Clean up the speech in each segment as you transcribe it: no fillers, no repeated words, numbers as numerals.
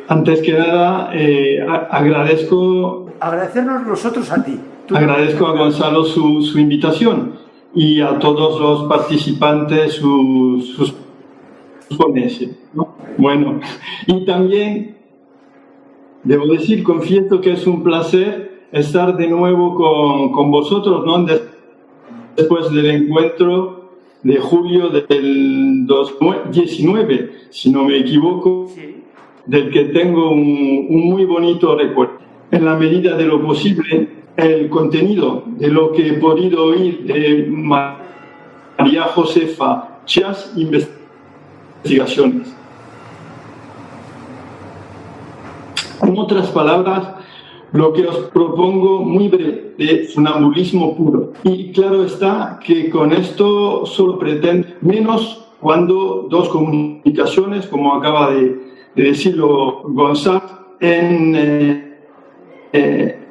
Antes que nada, agradecernos nosotros a ti. Agradezco a Gonzalo su invitación y a todos los participantes sus ponencias, ¿no? Bueno, y también debo decir, confieso que es un placer estar de nuevo con vosotros, ¿no? Después del encuentro de julio del 2019, si no me equivoco, sí, del que tengo un muy bonito recuerdo. En la medida de lo posible, el contenido de lo que he podido oír de María Josefa, muchas investigaciones. En otras palabras, lo que os propongo muy breve de sonambulismo puro. Y claro está que con esto solo pretendo menos cuando dos comunicaciones, como acaba de decirlo Gonzalo, en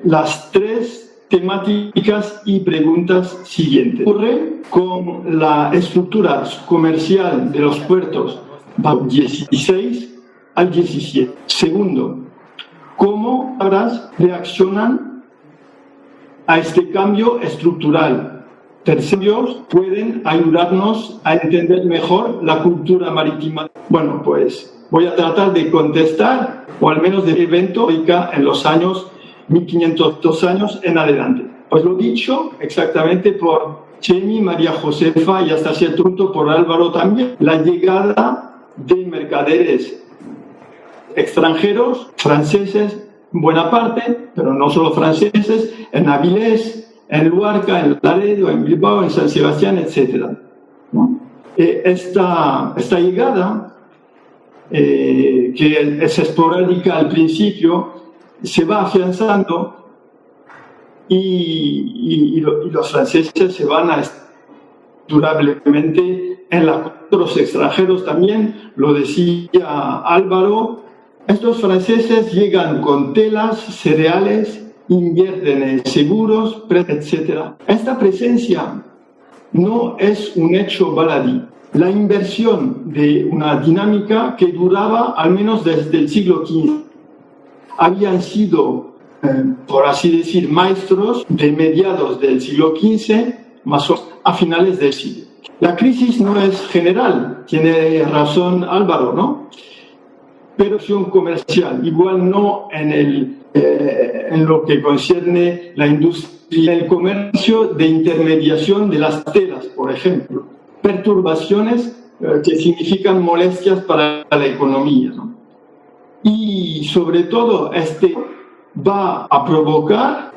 las tres temáticas y preguntas siguientes. ¿Qué ocurre con la estructura comercial de los puertos del 16 al 17? Segundo, ¿cómo reaccionan a este cambio estructural? Tercero, pueden ayudarnos a entender mejor la cultura marítima. Bueno, pues voy a tratar de contestar, o al menos del evento en los años 1500 años en adelante. Pues lo dicho exactamente por Chemi, María Josefa y hasta cierto punto por Álvaro también. La llegada de mercaderes extranjeros, franceses, en buena parte, pero no solo franceses, en Avilés, en Luarca, en Laredo, en Bilbao, en San Sebastián, etc. ¿No? Esta llegada, que es esporádica al principio, se va afianzando y los franceses se van a durablemente en los extranjeros también, lo decía Álvaro. Estos franceses llegan con telas, cereales, invierten en seguros, etc. Esta presencia no es un hecho baladí. La inversión de una dinámica que duraba al menos desde el siglo XV. Habían sido, por así decir, maestros de mediados del siglo XV, más o menos a finales del siglo. La crisis no es general, tiene razón Álvaro, ¿no? Pero acción comercial, igual no en lo que concierne la industria, el comercio de intermediación de las telas, por ejemplo. Perturbaciones que significan molestias para la economía, ¿no? Y sobre todo, va a provocar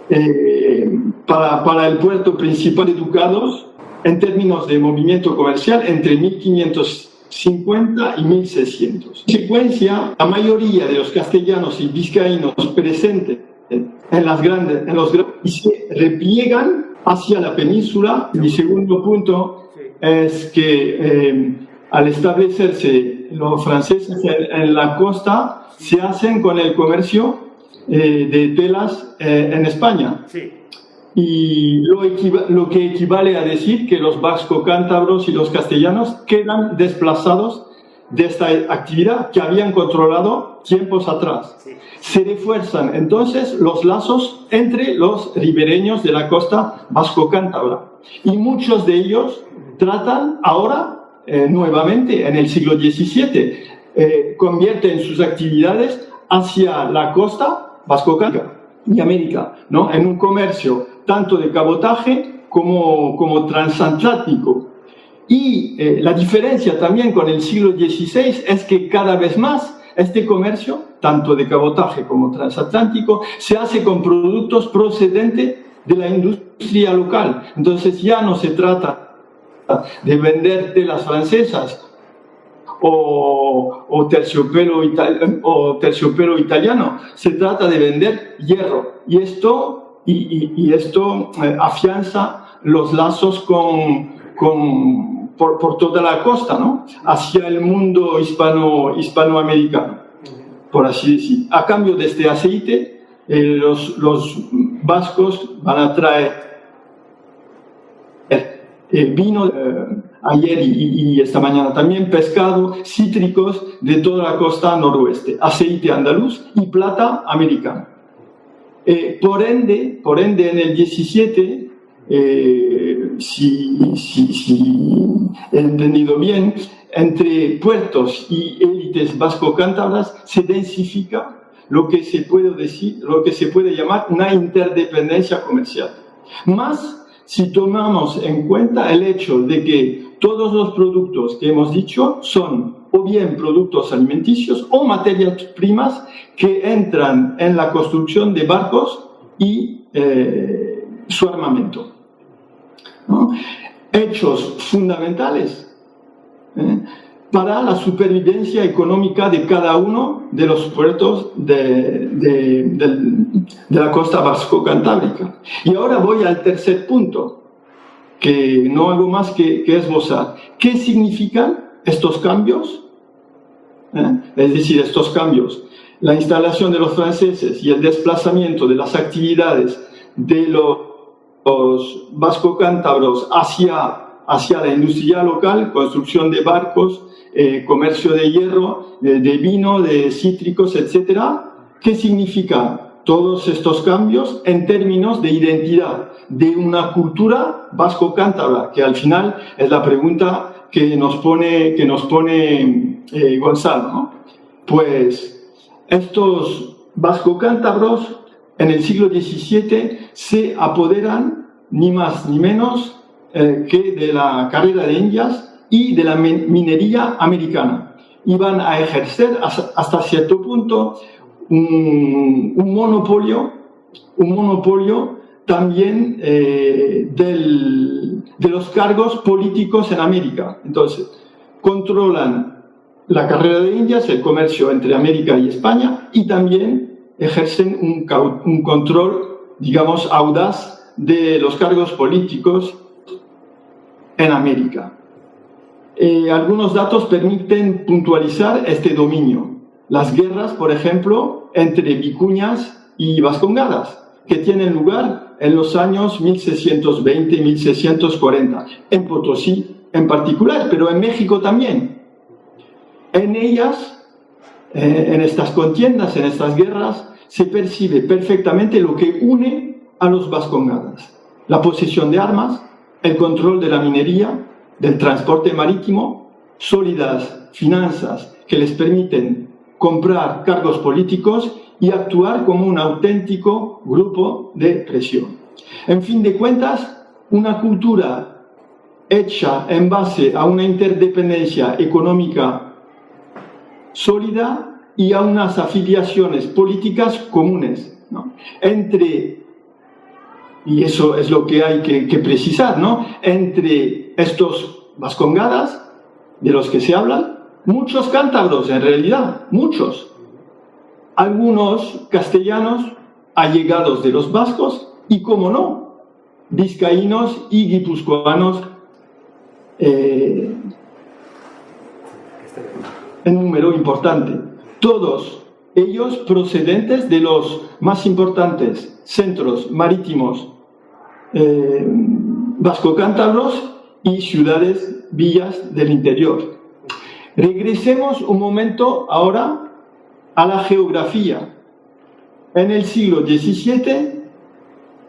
para el puerto principal de Ducados, en términos de movimiento comercial, entre 1550 y 1600. En consecuencia, la mayoría de los castellanos y vizcaínos presentes en los grandes y se repliegan hacia la península. Mi segundo punto es que al establecerse los franceses en la costa, se hacen con el comercio de telas en España. Sí. Y lo que equivale a decir que los vasco-cántabros y los castellanos quedan desplazados de esta actividad que habían controlado tiempos atrás. Sí. Se refuerzan entonces los lazos entre los ribereños de la costa vasco-cántabra. Y muchos de ellos tratan ahora, nuevamente en el siglo XVII, convierten sus actividades hacia la costa vasco-cántabra y América, ¿no? En un comercio tanto de cabotaje como transatlántico. Y la diferencia también con el siglo XVI es que cada vez más este comercio, tanto de cabotaje como transatlántico, se hace con productos procedentes de la industria local. Entonces ya no se trata de vender telas francesas o terciopelo italiano, se trata de vender hierro. Y esto afianza los lazos por toda la costa, ¿no? Hacia el mundo hispanoamericano, por así decir. A cambio de este aceite, los vascos van a traer vino ayer y esta mañana también, pescado, cítricos de toda la costa noroeste, aceite andaluz y plata americana. Por ende, en el 17, si he entendido bien, entre puertos y élites vasco-cántabras se densifica lo que se puede llamar una interdependencia comercial. Más si tomamos en cuenta el hecho de que todos los productos que hemos dicho son o bien productos alimenticios o materias primas que entran en la construcción de barcos y su armamento, ¿no? Hechos fundamentales para la supervivencia económica de cada uno de los puertos de la costa vasco-cantábrica. Y ahora voy al tercer punto, que no hago más que esbozar. ¿Qué significan estos cambios? Es decir, estos cambios. La instalación de los franceses y el desplazamiento de las actividades de los vasco-cántabros hacia la industria local, construcción de barcos, comercio de hierro, de vino, de cítricos, etc. ¿Qué significa todos estos cambios en términos de identidad de una cultura vasco-cántabra? Que al final es la pregunta que nos pone Gonzalo, ¿no? Pues estos vasco-cántabros en el siglo XVII se apoderan ni más ni menos que de la carrera de Indias y de la minería americana. Y van a ejercer hasta cierto punto un monopolio también de los cargos políticos en América. Entonces, controlan la carrera de Indias, el comercio entre América y España, y también ejercen un control, digamos, audaz de los cargos políticos en América. Algunos datos permiten puntualizar este dominio. Las guerras, por ejemplo, entre vicuñas y vascongadas, que tienen lugar en los años 1620 y 1640, en Potosí en particular, pero en México también. En ellas, en estas contiendas, en estas guerras, se percibe perfectamente lo que une a los vascongadas: la posesión de armas, el control de la minería, del transporte marítimo, sólidas finanzas que les permiten comprar cargos políticos y actuar como un auténtico grupo de presión. En fin de cuentas, una cultura hecha en base a una interdependencia económica sólida y a unas afiliaciones políticas comunes, ¿no? Y eso es lo que hay que precisar, ¿no? Entre estos vascongadas, de los que se hablan, muchos cántabros en realidad, muchos. Algunos castellanos allegados de los vascos y, como no, vizcaínos y guipuzcoanos en número importante. Todos ellos procedentes de los más importantes centros marítimos vasco-cántabros y ciudades, villas del interior. Regresemos un momento ahora a la geografía. En el siglo XVII,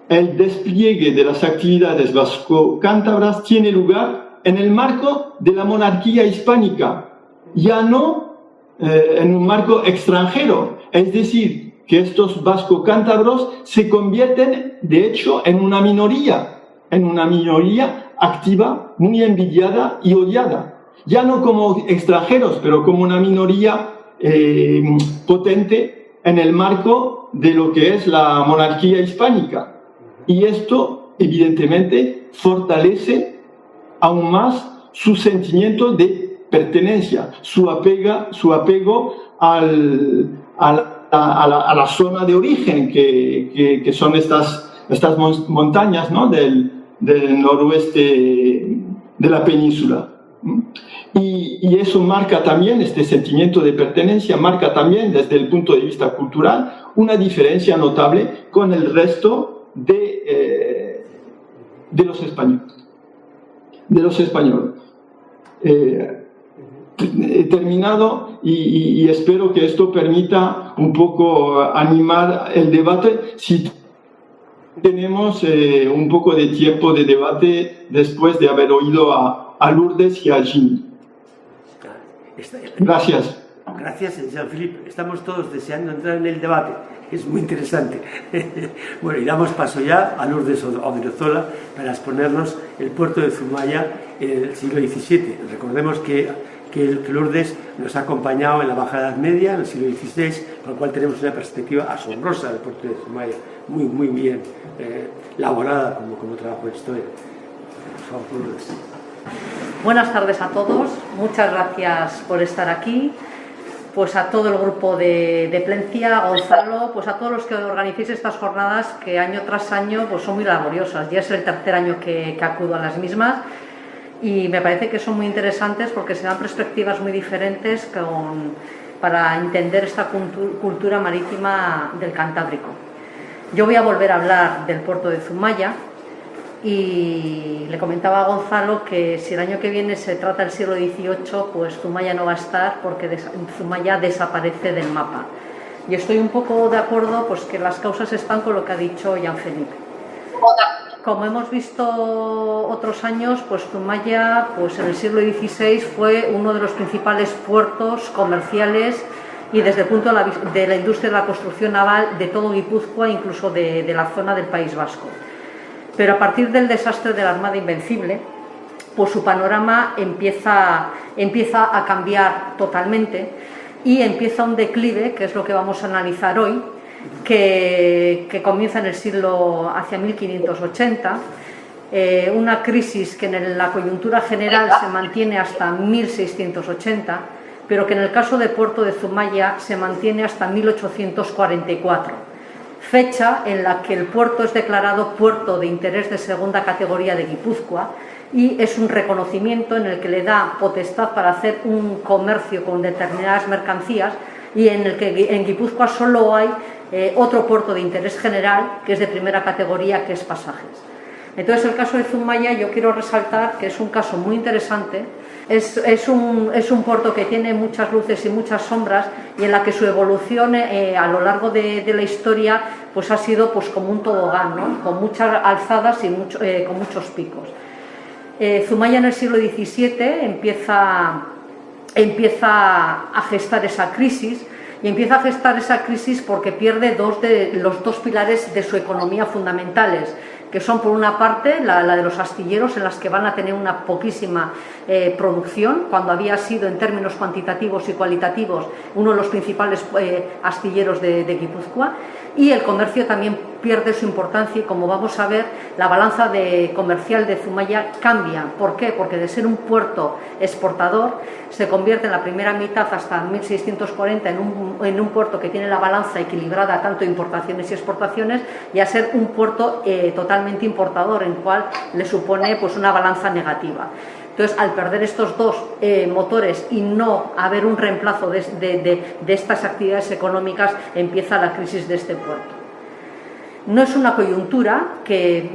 el despliegue de las actividades vasco-cántabras tiene lugar en el marco de la monarquía hispánica, ya no en un marco extranjero. Es decir, que estos vasco-cántabros se convierten, de hecho, en una minoría activa, muy envidiada y odiada. Ya no como extranjeros, pero como una minoría potente en el marco de lo que es la monarquía hispánica. Y esto, evidentemente, fortalece aún más su sentimiento de pertenencia, su apego a la zona de origen que son estas montañas, ¿no? del noroeste de la península. Y eso marca también, este sentimiento de pertenencia, marca también desde el punto de vista cultural una diferencia notable con el resto de los españoles. terminado y espero que esto permita un poco animar el debate. Si tenemos un poco de tiempo de debate después de haber oído a Lourdes y a Jean. Gracias. Gracias, Jean-Philippe. Estamos todos deseando entrar en el debate. Es muy interesante. Bueno, y damos paso ya a Lourdes Odriozola para exponernos el puerto de Zumaya en el siglo XVII. Recordemos que Lourdes nos ha acompañado en la Baja Edad Media, en el siglo XVI, con lo cual tenemos una perspectiva asombrosa del puerto de Zumaya, muy bien elaborada como trabajo de historia. Por favor, Lourdes. Buenas tardes a todos, muchas gracias por estar aquí, pues a todo el grupo de Plencia, Gonzalo, pues a todos los que organizáis estas jornadas que año tras año pues son muy laboriosas. Ya es el tercer año que acudo a las mismas y me parece que son muy interesantes porque se dan perspectivas muy diferentes para entender esta cultura marítima del Cantábrico. Yo voy a volver a hablar del puerto de Zumaya. Y le comentaba a Gonzalo que si el año que viene se trata del siglo XVIII, pues Zumaya no va a estar porque Zumaya desaparece del mapa. Y estoy un poco de acuerdo pues que las causas están con lo que ha dicho Jean-Philippe. Como hemos visto otros años, pues Zumaya pues en el siglo XVI fue uno de los principales puertos comerciales y desde el punto de la industria de la construcción naval de todo Guipúzcoa, incluso de la zona del País Vasco. Pero a partir del desastre de la Armada Invencible, pues su panorama empieza a cambiar totalmente y empieza un declive, que es lo que vamos a analizar hoy, que comienza en el siglo hacia 1580, una crisis que en la coyuntura general se mantiene hasta 1680, pero que en el caso de Puerto de Zumaya se mantiene hasta 1844. Fecha en la que el puerto es declarado puerto de interés de segunda categoría de Guipúzcoa y es un reconocimiento en el que le da potestad para hacer un comercio con determinadas mercancías y en el que en Guipúzcoa solo hay otro puerto de interés general que es de primera categoría, que es Pasajes. Entonces el caso de Zumaya yo quiero resaltar que es un caso muy interesante. Es un puerto que tiene muchas luces y muchas sombras y en la que su evolución a lo largo de la historia pues ha sido pues como un tobogán, ¿no? Con muchas alzadas y con muchos picos. Zumaya en el siglo XVII empieza a gestar esa crisis y empieza a gestar esa crisis porque pierde los dos pilares de su economía fundamentales, que son por una parte la de los astilleros, en las que van a tener una poquísima producción, cuando había sido en términos cuantitativos y cualitativos uno de los principales astilleros de Guipúzcoa, y el comercio también pierde su importancia y, como vamos a ver, la balanza comercial de Zumaya cambia. ¿Por qué? Porque de ser un puerto exportador se convierte en la primera mitad hasta 1640 en un puerto que tiene la balanza equilibrada tanto importaciones y exportaciones, y a ser un puerto totalmente importador, en cual le supone pues una balanza negativa. Entonces, al perder estos dos motores y no haber un reemplazo de estas actividades económicas, empieza la crisis de este puerto. No es una coyuntura que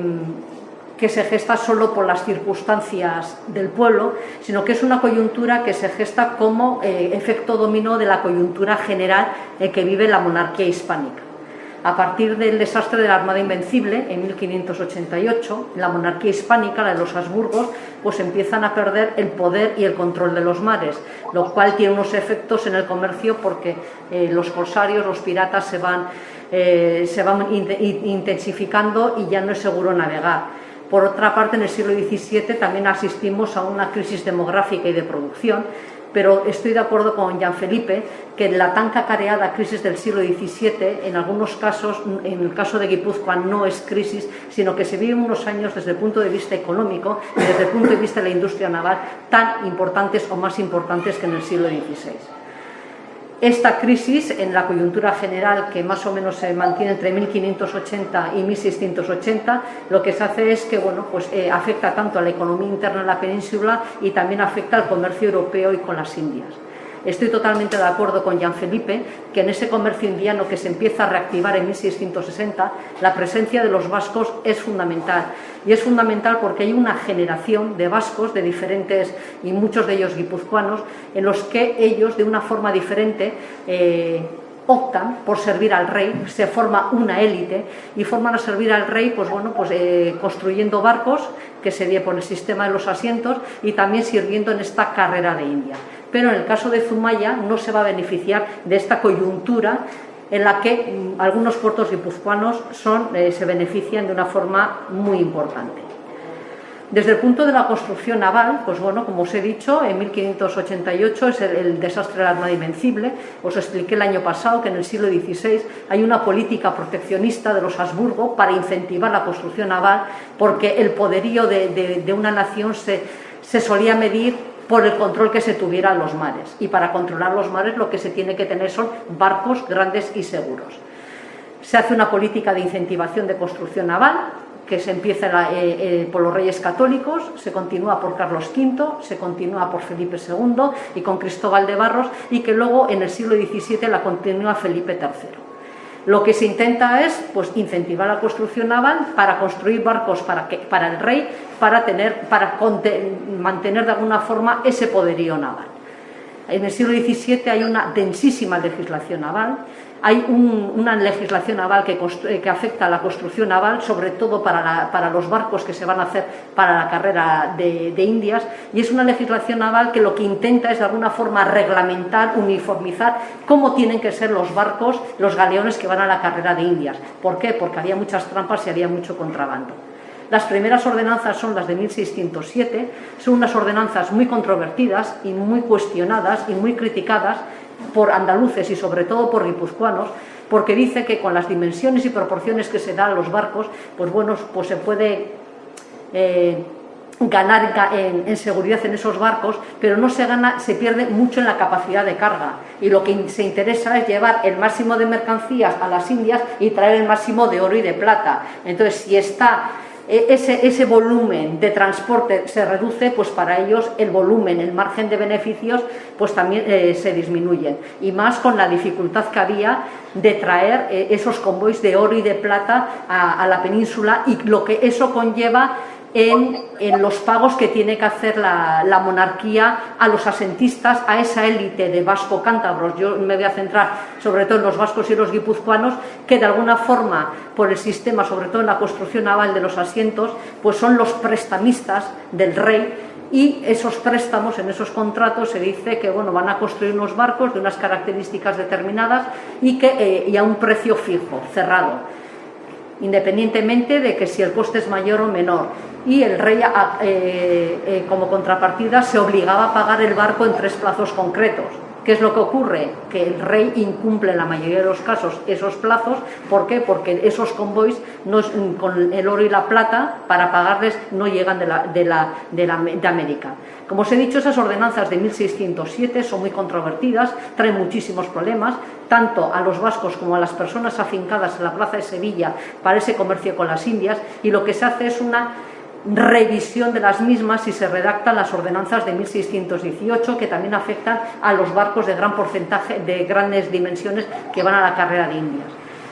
se gesta solo por las circunstancias del pueblo, sino que es una coyuntura que se gesta como efecto dominó de la coyuntura general que vive la monarquía hispánica. A partir del desastre de la Armada Invencible, en 1588, la monarquía hispánica, la de los Habsburgos, pues empiezan a perder el poder y el control de los mares, lo cual tiene unos efectos en el comercio porque los corsarios, los piratas se van intensificando y ya no es seguro navegar. Por otra parte, en el siglo XVII también asistimos a una crisis demográfica y de producción, pero estoy de acuerdo con Jean-Philippe que la tan cacareada crisis del siglo XVII, en algunos casos, en el caso de Guipúzcoa, no es crisis, sino que se viven unos años desde el punto de vista económico y desde el punto de vista de la industria naval tan importantes o más importantes que en el siglo XVI. Esta crisis, en la coyuntura general, que más o menos se mantiene entre 1580 y 1680, lo que se hace es que afecta tanto a la economía interna de la península y también afecta al comercio europeo y con las Indias. Estoy totalmente de acuerdo con Jean Felipe que en ese comercio indiano que se empieza a reactivar en 1660, la presencia de los vascos es fundamental. Y es fundamental porque hay una generación de vascos, de diferentes, y muchos de ellos guipuzcoanos, en los que ellos, de una forma diferente, optan por servir al rey, se forma una élite y forman a servir al rey construyendo barcos que se dio por el sistema de los asientos y también sirviendo en esta carrera de India. Pero en el caso de Zumaya no se va a beneficiar de esta coyuntura en la que algunos puertos guipuzcoanos se benefician de una forma muy importante. Desde el punto de la construcción naval, pues bueno, como os he dicho, en 1588 es el desastre de la Armada Invencible. Os expliqué el año pasado que en el siglo XVI hay una política proteccionista de los Habsburgo para incentivar la construcción naval, porque el poderío de una nación se solía medir por el control que se tuviera en los mares. Y para controlar los mares lo que se tiene que tener son barcos grandes y seguros. Se hace una política de incentivación de construcción naval, que se empieza por los reyes católicos, se continúa por Carlos V, se continúa por Felipe II y con Cristóbal de Barros, y que luego en el siglo XVII la continúa Felipe III. Lo que se intenta es incentivar la construcción naval para construir barcos para el rey, para mantener de alguna forma ese poderío naval. En el siglo XVII hay una densísima legislación naval. Hay una legislación naval que afecta a la construcción naval, sobre todo para los barcos que se van a hacer para la carrera de Indias, y es una legislación naval que lo que intenta es de alguna forma reglamentar, uniformizar cómo tienen que ser los barcos, los galeones que van a la carrera de Indias. ¿Por qué? Porque había muchas trampas y había mucho contrabando. Las primeras ordenanzas son las de 1607, son unas ordenanzas muy controvertidas y muy cuestionadas y muy criticadas por andaluces y sobre todo por guipuzcoanos, porque dice que con las dimensiones y proporciones que se dan a los barcos, se puede ganar en seguridad en esos barcos, pero no se gana, se pierde mucho en la capacidad de carga, y lo que se interesa es llevar el máximo de mercancías a las Indias y traer el máximo de oro y de plata. Entonces, si ese volumen de transporte se reduce, pues para ellos el volumen, el margen de beneficios, pues también se disminuyen, y más con la dificultad que había de traer esos convoys de oro y de plata a la península, y lo que eso conlleva en los pagos que tiene que hacer la monarquía a los asentistas, a esa élite de vasco-cántabros. Yo me voy a centrar sobre todo en los vascos y los guipuzcoanos, que de alguna forma, por el sistema, sobre todo en la construcción naval de los asientos, pues son los prestamistas del rey, y esos préstamos, en esos contratos se dice que van a construir unos barcos de unas características determinadas y a un precio fijo, cerrado, independientemente de que si el coste es mayor o menor, y el rey como contrapartida se obligaba a pagar el barco en 3 plazos concretos. ¿Qué es lo que ocurre? Que el rey incumple en la mayoría de los casos esos plazos. ¿Por qué? Porque esos convoys con el oro y la plata para pagarles no llegan de América. Como os he dicho, esas ordenanzas de 1607 son muy controvertidas, traen muchísimos problemas, tanto a los vascos como a las personas afincadas en la plaza de Sevilla para ese comercio con las Indias, y lo que se hace es una revisión de las mismas y se redactan las ordenanzas de 1618, que también afectan a los barcos de gran porcentaje, de grandes dimensiones, que van a la carrera de Indias.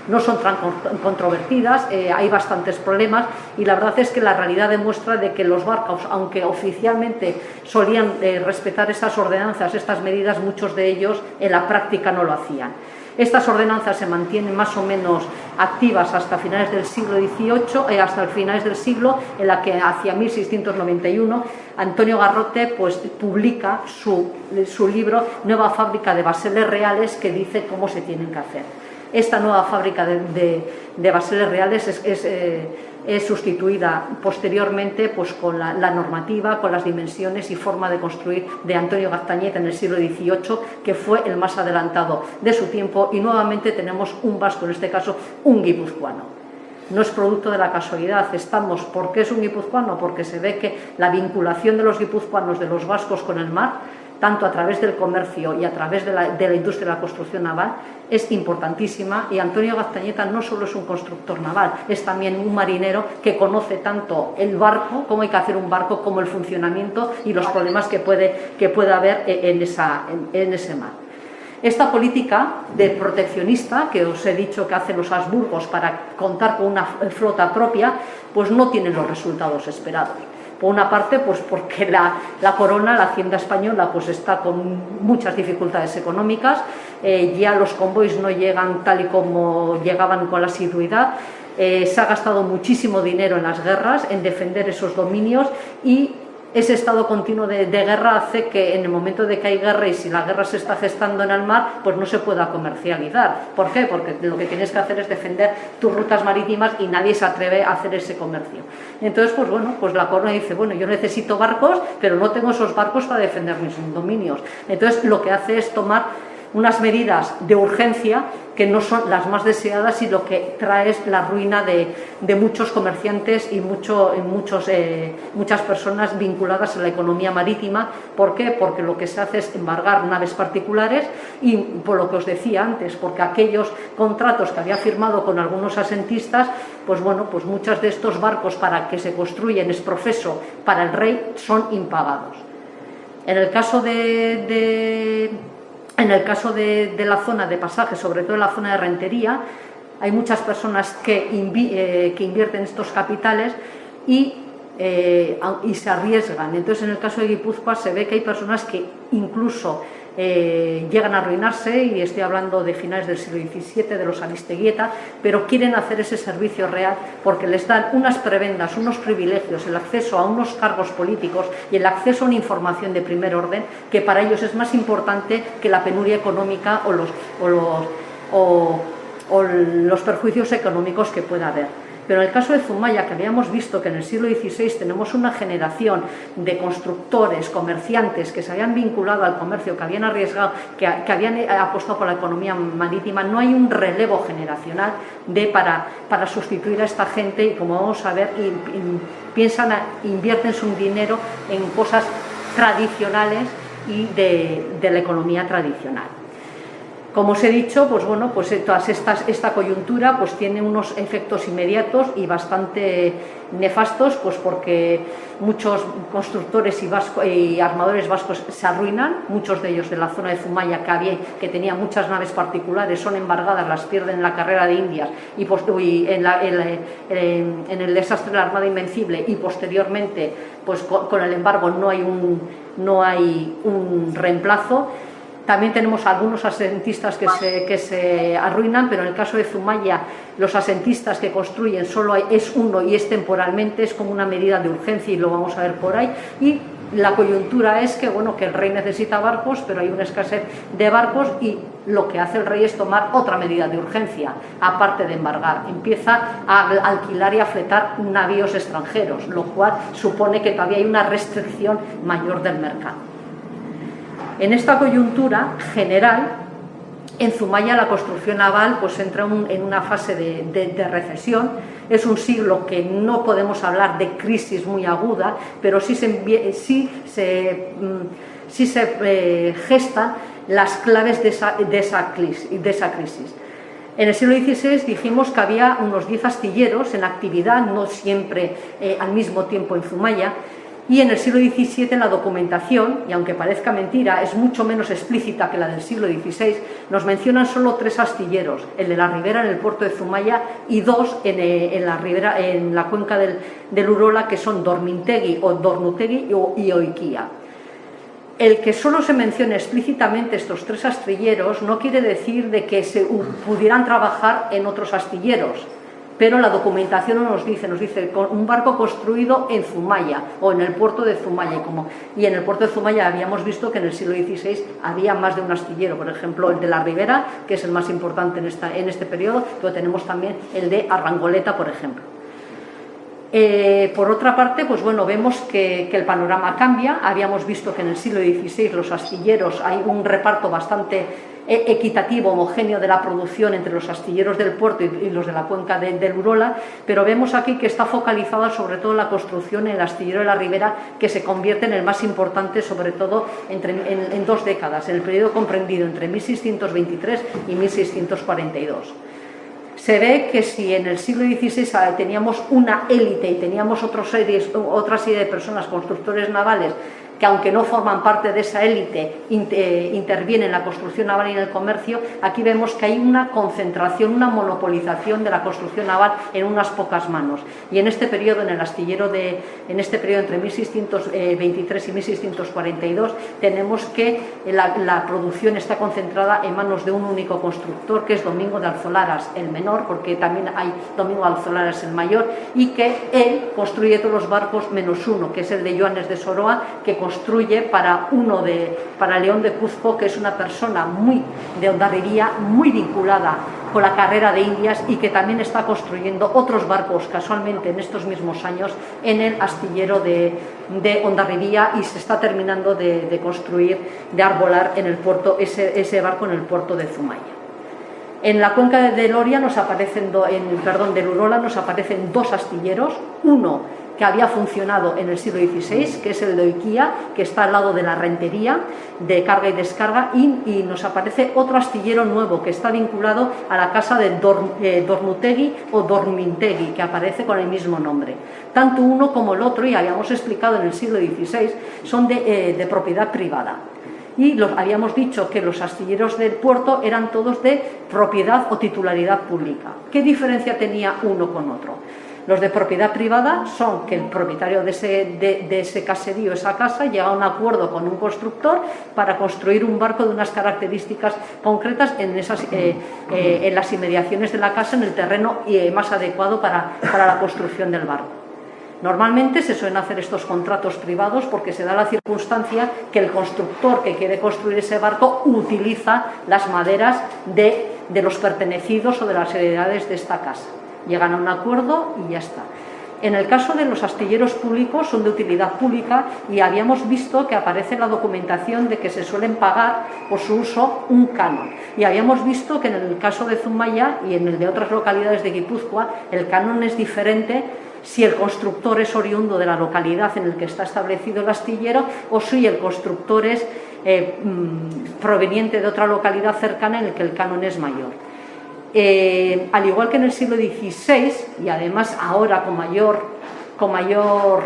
No son tan controvertidas, hay bastantes problemas, y la verdad es que la realidad demuestra de que los barcos, aunque oficialmente solían respetar esas ordenanzas, estas medidas, muchos de ellos en la práctica no lo hacían. Estas ordenanzas se mantienen más o menos activas hasta finales del siglo XVIII, hasta el finales del siglo, en la que hacia 1691 Antonio Garrote publica su libro Nueva fábrica de baseles reales, que dice cómo se tienen que hacer. Esta nueva fábrica de baseles reales es sustituida posteriormente con la normativa, con las dimensiones y forma de construir de Antonio Gaztañet en el siglo XVIII, que fue el más adelantado de su tiempo, y nuevamente tenemos un vasco, en este caso un guipuzcoano. No es producto de la casualidad, ¿por qué es un guipuzcoano? Porque se ve que la vinculación de los guipuzcoanos, de los vascos con el mar, tanto a través del comercio y a través de la industria de la construcción naval, es importantísima. Y Antonio Gaztañeta no solo es un constructor naval, es también un marinero que conoce tanto el barco, cómo hay que hacer un barco, como el funcionamiento y los problemas que puede haber en ese mar. Esta política de proteccionista que os he dicho que hacen los Habsburgos para contar con una flota propia, pues no tiene los resultados esperados. Por una parte, pues porque la corona, la hacienda española, pues está con muchas dificultades económicas, ya los convoys no llegan tal y como llegaban con la asiduidad, se ha gastado muchísimo dinero en las guerras, en defender esos dominios, y ese estado continuo de guerra hace que en el momento de que hay guerra y si la guerra se está gestando en el mar, pues no se pueda comercializar. ¿Por qué? Porque lo que tienes que hacer es defender tus rutas marítimas y nadie se atreve a hacer ese comercio. Entonces, pues bueno, pues la corona dice, bueno, yo necesito barcos, pero no tengo esos barcos para defender mis dominios. Entonces, lo que hace es tomar unas medidas de urgencia que no son las más deseadas y lo que trae es la ruina de muchos comerciantes y muchas personas vinculadas a la economía marítima. ¿Por qué? Porque lo que se hace es embargar naves particulares y, por lo que os decía antes, porque aquellos contratos que había firmado con algunos asentistas, pues bueno, pues muchos de estos barcos para que se construyen es profeso para el rey son impagados. En el caso de la zona de pasaje, sobre todo en la zona de Rentería, hay muchas personas que invierten estos capitales y se arriesgan. Entonces, en el caso de Guipúzcoa se ve que hay personas que incluso llegan a arruinarse, y estoy hablando de finales del siglo XVII, de los Aristeguieta, pero quieren hacer ese servicio real porque les dan unas prebendas, unos privilegios, el acceso a unos cargos políticos y el acceso a una información de primer orden que para ellos es más importante que la penuria económica o los perjuicios económicos que pueda haber. Pero en el caso de Zumaya, que habíamos visto que en el siglo XVI tenemos una generación de constructores, comerciantes que se habían vinculado al comercio, que habían arriesgado, que habían apostado por la economía marítima, no hay un relevo generacional para sustituir a esta gente, y como vamos a ver, invierten su dinero en cosas tradicionales y de la economía tradicional. Como os he dicho, pues bueno, pues esta coyuntura pues tiene unos efectos inmediatos y bastante nefastos, pues porque muchos constructores y armadores vascos se arruinan, muchos de ellos de la zona de Zumaya, que tenía muchas naves particulares, son embargadas, las pierden en la carrera de Indias y en el desastre de la Armada Invencible, y posteriormente pues con el embargo no hay un reemplazo. También tenemos algunos asentistas que se arruinan, pero en el caso de Zumaya, los asentistas que construyen solo es uno y es temporalmente, es como una medida de urgencia, y lo vamos a ver por ahí. Y la coyuntura es que, bueno, que el rey necesita barcos, pero hay una escasez de barcos, y lo que hace el rey es tomar otra medida de urgencia, aparte de embargar. Empieza a alquilar y a fletar navíos extranjeros, lo cual supone que todavía hay una restricción mayor del mercado. En esta coyuntura general, en Zumaya la construcción naval pues entra en una fase de recesión. Es un siglo que no podemos hablar de crisis muy aguda, pero sí se gestan las claves de esa crisis. En el siglo XVI dijimos que había unos 10 astilleros en actividad, no siempre al mismo tiempo en Zumaya. Y en el siglo XVII la documentación, y aunque parezca mentira, es mucho menos explícita que la del siglo XVI, nos mencionan solo 3 astilleros, el de la Ribera en el puerto de Zumaya y 2 en la cuenca del Urola, que son Dormintegui o Dornutegui y Oiquía. El que solo se mencione explícitamente estos 3 astilleros no quiere decir de que se pudieran trabajar en otros astilleros, pero la documentación nos dice con un barco construido en Zumaya o en el puerto de Zumaya, y en el puerto de Zumaya habíamos visto que en el siglo XVI había más de un astillero, por ejemplo el de la Ribera, que es el más importante en este periodo, pero tenemos también el de Arrangoleta, por ejemplo. Por otra parte, pues bueno, vemos que el panorama cambia. Habíamos visto que en el siglo XVI los astilleros hay un reparto bastante equitativo, homogéneo de la producción entre los astilleros del puerto y los de la cuenca del Urola, pero vemos aquí que está focalizada sobre todo en la construcción en el astillero de la Ribera, que se convierte en el más importante, sobre todo en 2 décadas, en el periodo comprendido entre 1623 y 1642. Se ve que si en el siglo XVI teníamos una élite y teníamos otra serie de personas, constructores navales, que aunque no forman parte de esa élite, intervienen en la construcción naval y en el comercio, aquí vemos que hay una concentración, una monopolización de la construcción naval en unas pocas manos. Y en este periodo, en este periodo entre 1623 y 1642, tenemos que la producción está concentrada en manos de un único constructor, que es Domingo de Alzolaras, el menor, porque también hay Domingo de Alzolaras el mayor, y que él construye todos los barcos menos uno, que es el de Joanes de Soroa, que construye para León de Cuzco, que es una persona muy de Hondarribía, muy vinculada con la carrera de Indias y que también está construyendo otros barcos casualmente en estos mismos años en el astillero de Hondarribía, y se está terminando de construir, de arbolar en el puerto, ese barco en el puerto de Zumaya. En la cuenca del Oria del Urola nos aparecen 2 astilleros, uno que había funcionado en el siglo XVI, que es el de Oiquía, que está al lado de la rentería de carga y descarga, y nos aparece otro astillero nuevo que está vinculado a la casa de Dormutegui o Dormintegui, que aparece con el mismo nombre. Tanto uno como el otro, y habíamos explicado en el siglo XVI, son de propiedad privada. Y habíamos dicho que los astilleros del puerto eran todos de propiedad o titularidad pública. ¿Qué diferencia tenía uno con otro? Los de propiedad privada son que el propietario de ese caserío, esa casa, llega a un acuerdo con un constructor para construir un barco de unas características concretas en las inmediaciones de la casa, en el terreno más adecuado para la construcción del barco. Normalmente se suelen hacer estos contratos privados porque se da la circunstancia que el constructor que quiere construir ese barco utiliza las maderas de los pertenecidos o de las heredades de esta casa. Llegan a un acuerdo y ya está. En el caso de los astilleros públicos, son de utilidad pública, y habíamos visto que aparece en la documentación de que se suelen pagar por su uso un canon. Y habíamos visto que en el caso de Zumaya y en el de otras localidades de Guipúzcoa, el canon es diferente si el constructor es oriundo de la localidad en la que está establecido el astillero o si el constructor es proveniente de otra localidad cercana en la que el canon es mayor. Al igual que en el siglo XVI, y además ahora con mayor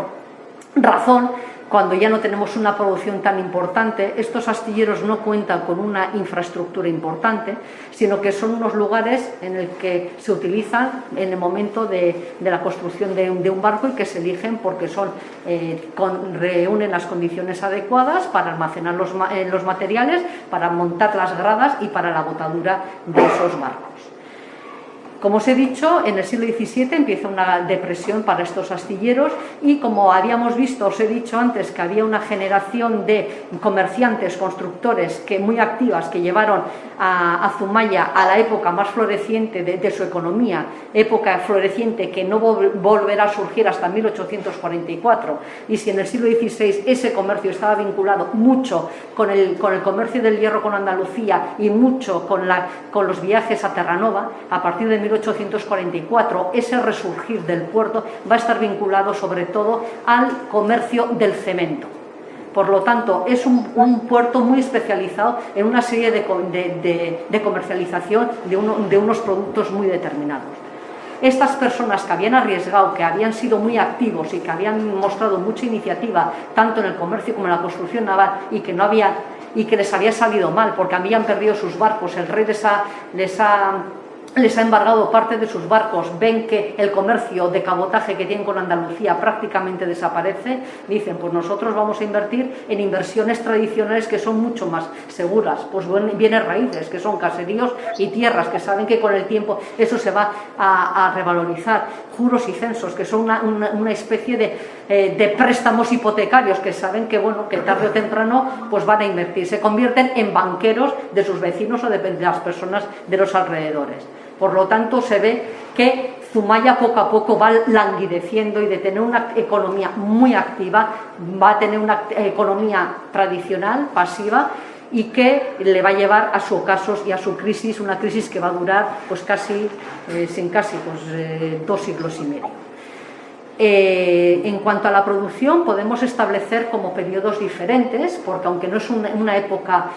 razón, cuando ya no tenemos una producción tan importante, estos astilleros no cuentan con una infraestructura importante, sino que son unos lugares en el que se utilizan en el momento de la construcción de un barco, y que se eligen porque reúnen las condiciones adecuadas para almacenar los materiales, para montar las gradas y para la botadura de esos barcos. Como os he dicho, en el siglo XVII empieza una depresión para estos astilleros, y como habíamos visto, os he dicho antes que había una generación de comerciantes, constructores muy activas, que llevaron a Zumaya a la época más floreciente de su economía, época floreciente que no volverá a surgir hasta 1844, y si en el siglo XVI ese comercio estaba vinculado mucho con el comercio del hierro con Andalucía y mucho con los viajes a Terranova, a partir de 1844 ese resurgir del puerto va a estar vinculado sobre todo al comercio del cemento. Por lo tanto, es un puerto muy especializado en una serie de comercialización de unos productos muy determinados. Estas personas que habían arriesgado, que habían sido muy activos y que habían mostrado mucha iniciativa tanto en el comercio como en la construcción naval, y que les había salido mal porque habían perdido sus barcos, el rey les ha embargado parte de sus barcos, ven que el comercio de cabotaje que tienen con Andalucía prácticamente desaparece, dicen, pues nosotros vamos a invertir en inversiones tradicionales que son mucho más seguras, pues bienes raíces, que son caseríos y tierras, que saben que con el tiempo eso se va a revalorizar, juros y censos, que son una especie de préstamos hipotecarios, que saben que, bueno, que tarde o temprano pues van a invertir, se convierten en banqueros de sus vecinos o de las personas de los alrededores. Por lo tanto, se ve que Zumaya poco a poco va languideciendo, y de tener una economía muy activa va a tener una economía tradicional, pasiva, y que le va a llevar a su ocaso y a su crisis, una crisis que va a durar pues 2 siglos y medio. En cuanto a la producción, podemos establecer como periodos diferentes, porque aunque no es una época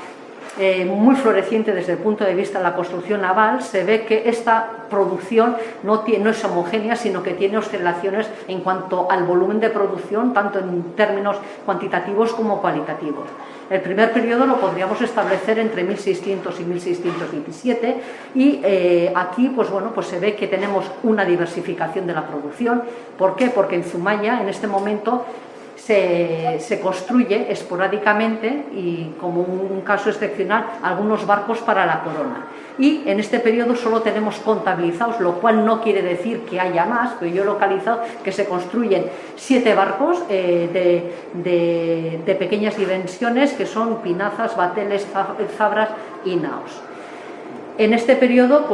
muy floreciente desde el punto de vista de la construcción naval, se ve que esta producción no es homogénea, sino que tiene oscilaciones en cuanto al volumen de producción, tanto en términos cuantitativos como cualitativos. El primer periodo lo podríamos establecer entre 1600 y 1617 y aquí pues se ve que tenemos una diversificación de la producción. ¿Por qué? Porque en Zumaya en este momento se construye esporádicamente y como un caso excepcional algunos barcos para la corona, y en este periodo solo tenemos contabilizados, lo cual no quiere decir que haya más, pero yo he localizado que se construyen 7 barcos de pequeñas dimensiones, que son pinazas, bateles, zabras y naos. En este periodo,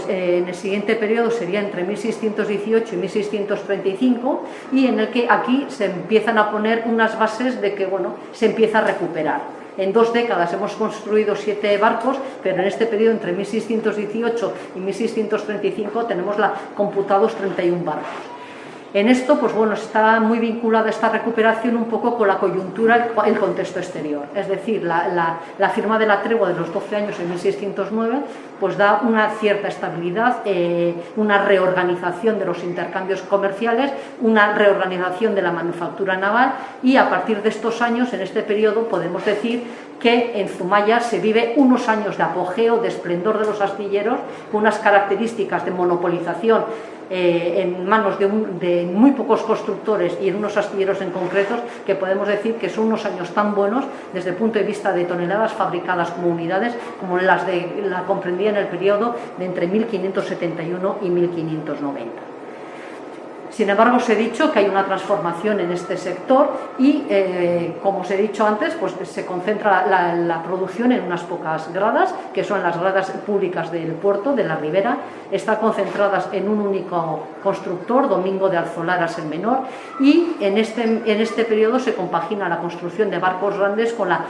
en el siguiente periodo sería entre 1618 y 1635, y en el que aquí se empiezan a poner unas bases de que se empieza a recuperar. En 2 décadas hemos construido 7 barcos, pero en este periodo entre 1618 y 1635 tenemos computados 31 barcos. En esto, está muy vinculada esta recuperación un poco con la coyuntura, el contexto exterior. Es decir, la firma de la tregua de los 12 años en 1609 da una cierta estabilidad, una reorganización de los intercambios comerciales, una reorganización de la manufactura naval, y a partir de estos años, en este periodo, podemos decir que en Zumaya se vive unos años de apogeo, de esplendor de los astilleros, con unas características de monopolización en manos de muy pocos constructores y en unos astilleros en concretos, que podemos decir que son unos años tan buenos desde el punto de vista de toneladas fabricadas como unidades, como la comprendía en el periodo de entre 1571 y 1590. Sin embargo, os he dicho que hay una transformación en este sector y, como os he dicho antes, se concentra la producción en unas pocas gradas, que son las gradas públicas del puerto, de la ribera. Están concentradas en un único constructor, Domingo de Alzolaras el Menor, y en este periodo se compagina la construcción de barcos grandes con la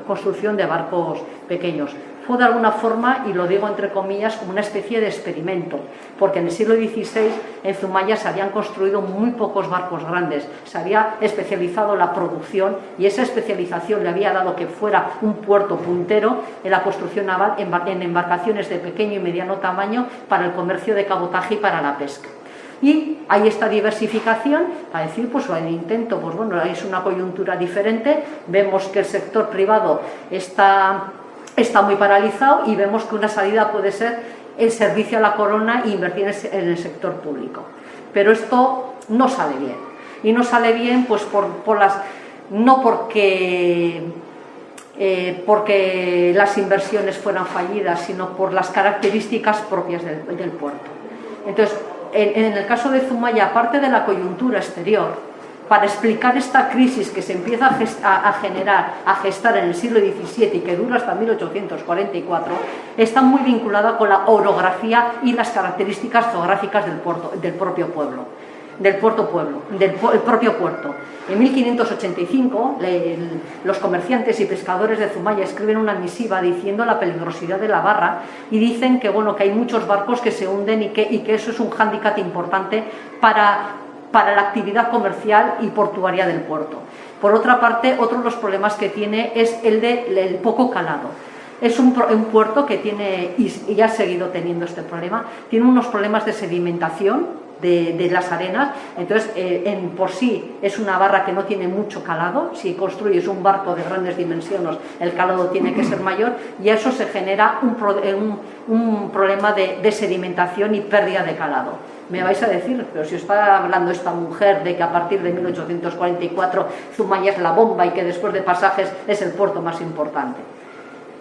construcción de barcos pequeños. Fue de alguna forma, y lo digo entre comillas, como una especie de experimento, porque en el siglo XVI en Zumaya se habían construido muy pocos barcos grandes, se había especializado la producción y esa especialización le había dado que fuera un puerto puntero en la construcción naval en embarcaciones de pequeño y mediano tamaño para el comercio de cabotaje y para la pesca. Y hay esta diversificación, a decir, el intento, es una coyuntura diferente, vemos que el sector privado está muy paralizado y vemos que una salida puede ser el servicio a la corona e invertir en el sector público. Pero esto no sale bien. Y no sale bien no porque las inversiones fueran fallidas, sino por las características propias del puerto. Entonces, en el caso de Zumaya, aparte de la coyuntura exterior, para explicar esta crisis que se empieza a gestar en el siglo XVII y que dura hasta 1844, está muy vinculada con la orografía y las características geográficas del propio pueblo. Del propio puerto. En 1585, los comerciantes y pescadores de Zumaya escriben una misiva diciendo la peligrosidad de la barra y dicen que hay muchos barcos que se hunden y que eso es un hándicap importante para la actividad comercial y portuaria del puerto. Por otra parte, otro de los problemas que tiene es el poco calado. Es un puerto que tiene, y ha seguido teniendo este problema, tiene unos problemas de sedimentación de las arenas. Entonces por sí es una barra que no tiene mucho calado. Si construyes un barco de grandes dimensiones, el calado tiene que ser mayor, y a eso se genera un problema de sedimentación y pérdida de calado. Me vais a decir, pero si está hablando esta mujer de que a partir de 1844 Zumaya es la bomba y que después de Pasajes es el puerto más importante.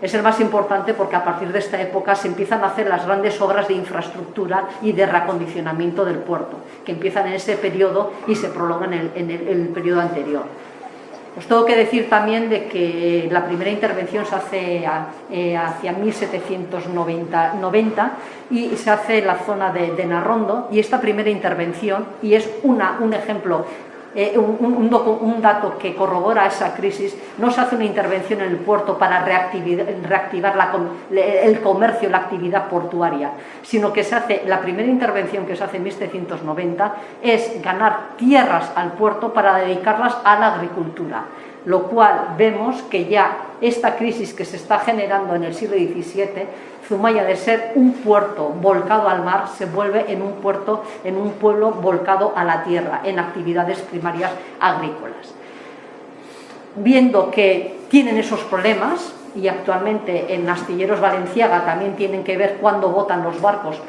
Es el más importante porque a partir de esta época se empiezan a hacer las grandes obras de infraestructura y de reacondicionamiento del puerto, que empiezan en ese periodo y se prolongan en el periodo anterior. Os tengo que decir también de que la primera intervención se hace hacia 1790 y se hace en la zona de Narrondo, y esta primera intervención, y es un ejemplo un dato que corrobora esa crisis, no se hace una intervención en el puerto para reactivar el comercio, la actividad portuaria, sino que se hace, la primera intervención que se hace en 1790 es ganar tierras al puerto para dedicarlas a la agricultura, lo cual vemos que ya esta crisis que se está generando en el siglo XVII, Zumaya, de ser un puerto volcado al mar, se vuelve en un pueblo volcado a la tierra, en actividades primarias agrícolas. Viendo que tienen esos problemas, y actualmente en Astilleros Balenciaga también tienen que ver cuándo botan los barcos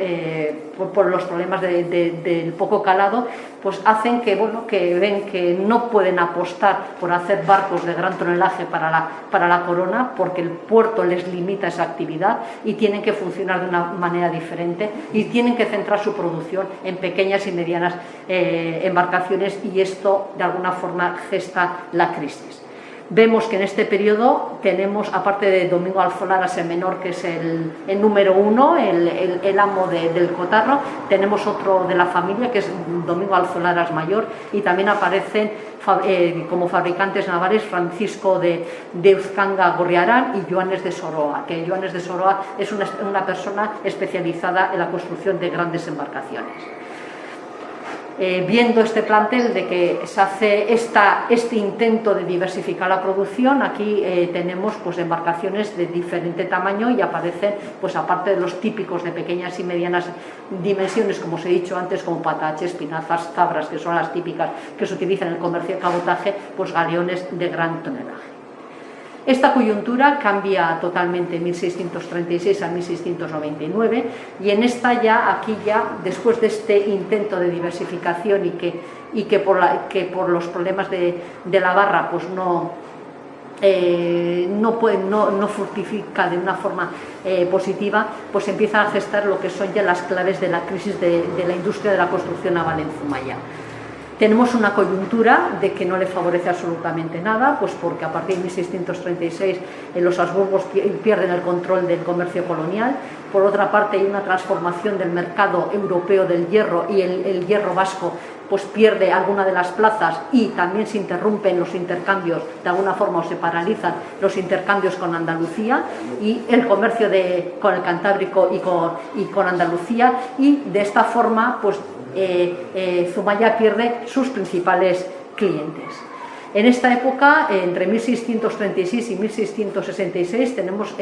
por los problemas del poco calado, pues hacen que, bueno, que ven que no pueden apostar por hacer barcos de gran tonelaje para la corona, porque el puerto les limita esa actividad y tienen que funcionar de una manera diferente y tienen que centrar su producción en pequeñas y medianas embarcaciones, y esto de alguna forma gesta la crisis. Vemos que en este periodo tenemos, aparte de Domingo Alzolaras el menor, que es el número uno, el amo del cotarro, tenemos otro de la familia, que es Domingo Alzolaras mayor, y también aparecen como fabricantes navales Francisco de Uzcanga Gorriarán y Joanes de Soroa, que Joanes de Soroa es una persona especializada en la construcción de grandes embarcaciones. Viendo este plantel de que se hace este intento de diversificar la producción, aquí tenemos pues embarcaciones de diferente tamaño y aparecen, pues aparte de los típicos de pequeñas y medianas dimensiones, como os he dicho antes, como pataches, pinazas, zabras, que son las típicas que se utilizan en el comercio de cabotaje, pues galeones de gran tonelaje. Esta coyuntura cambia totalmente en 1636 a 1699, y en esta aquí después de este intento de diversificación y que por los problemas de la barra pues no fructifica de una forma positiva, pues empieza a gestar lo que son ya las claves de la crisis de la industria de la construcción naval en Zumaya. Tenemos una coyuntura de que no le favorece absolutamente nada, pues porque a partir de 1636 los Habsburgos pierden el control del comercio colonial. Por otra parte, hay una transformación del mercado europeo del hierro, y el hierro vasco pues pierde alguna de las plazas, y también se interrumpen los intercambios de alguna forma, o se paralizan los intercambios con Andalucía y el comercio con el Cantábrico y con Andalucía, y de esta forma pues Zumaya pierde sus principales clientes. En esta época, entre 1636 y 1666, tenemos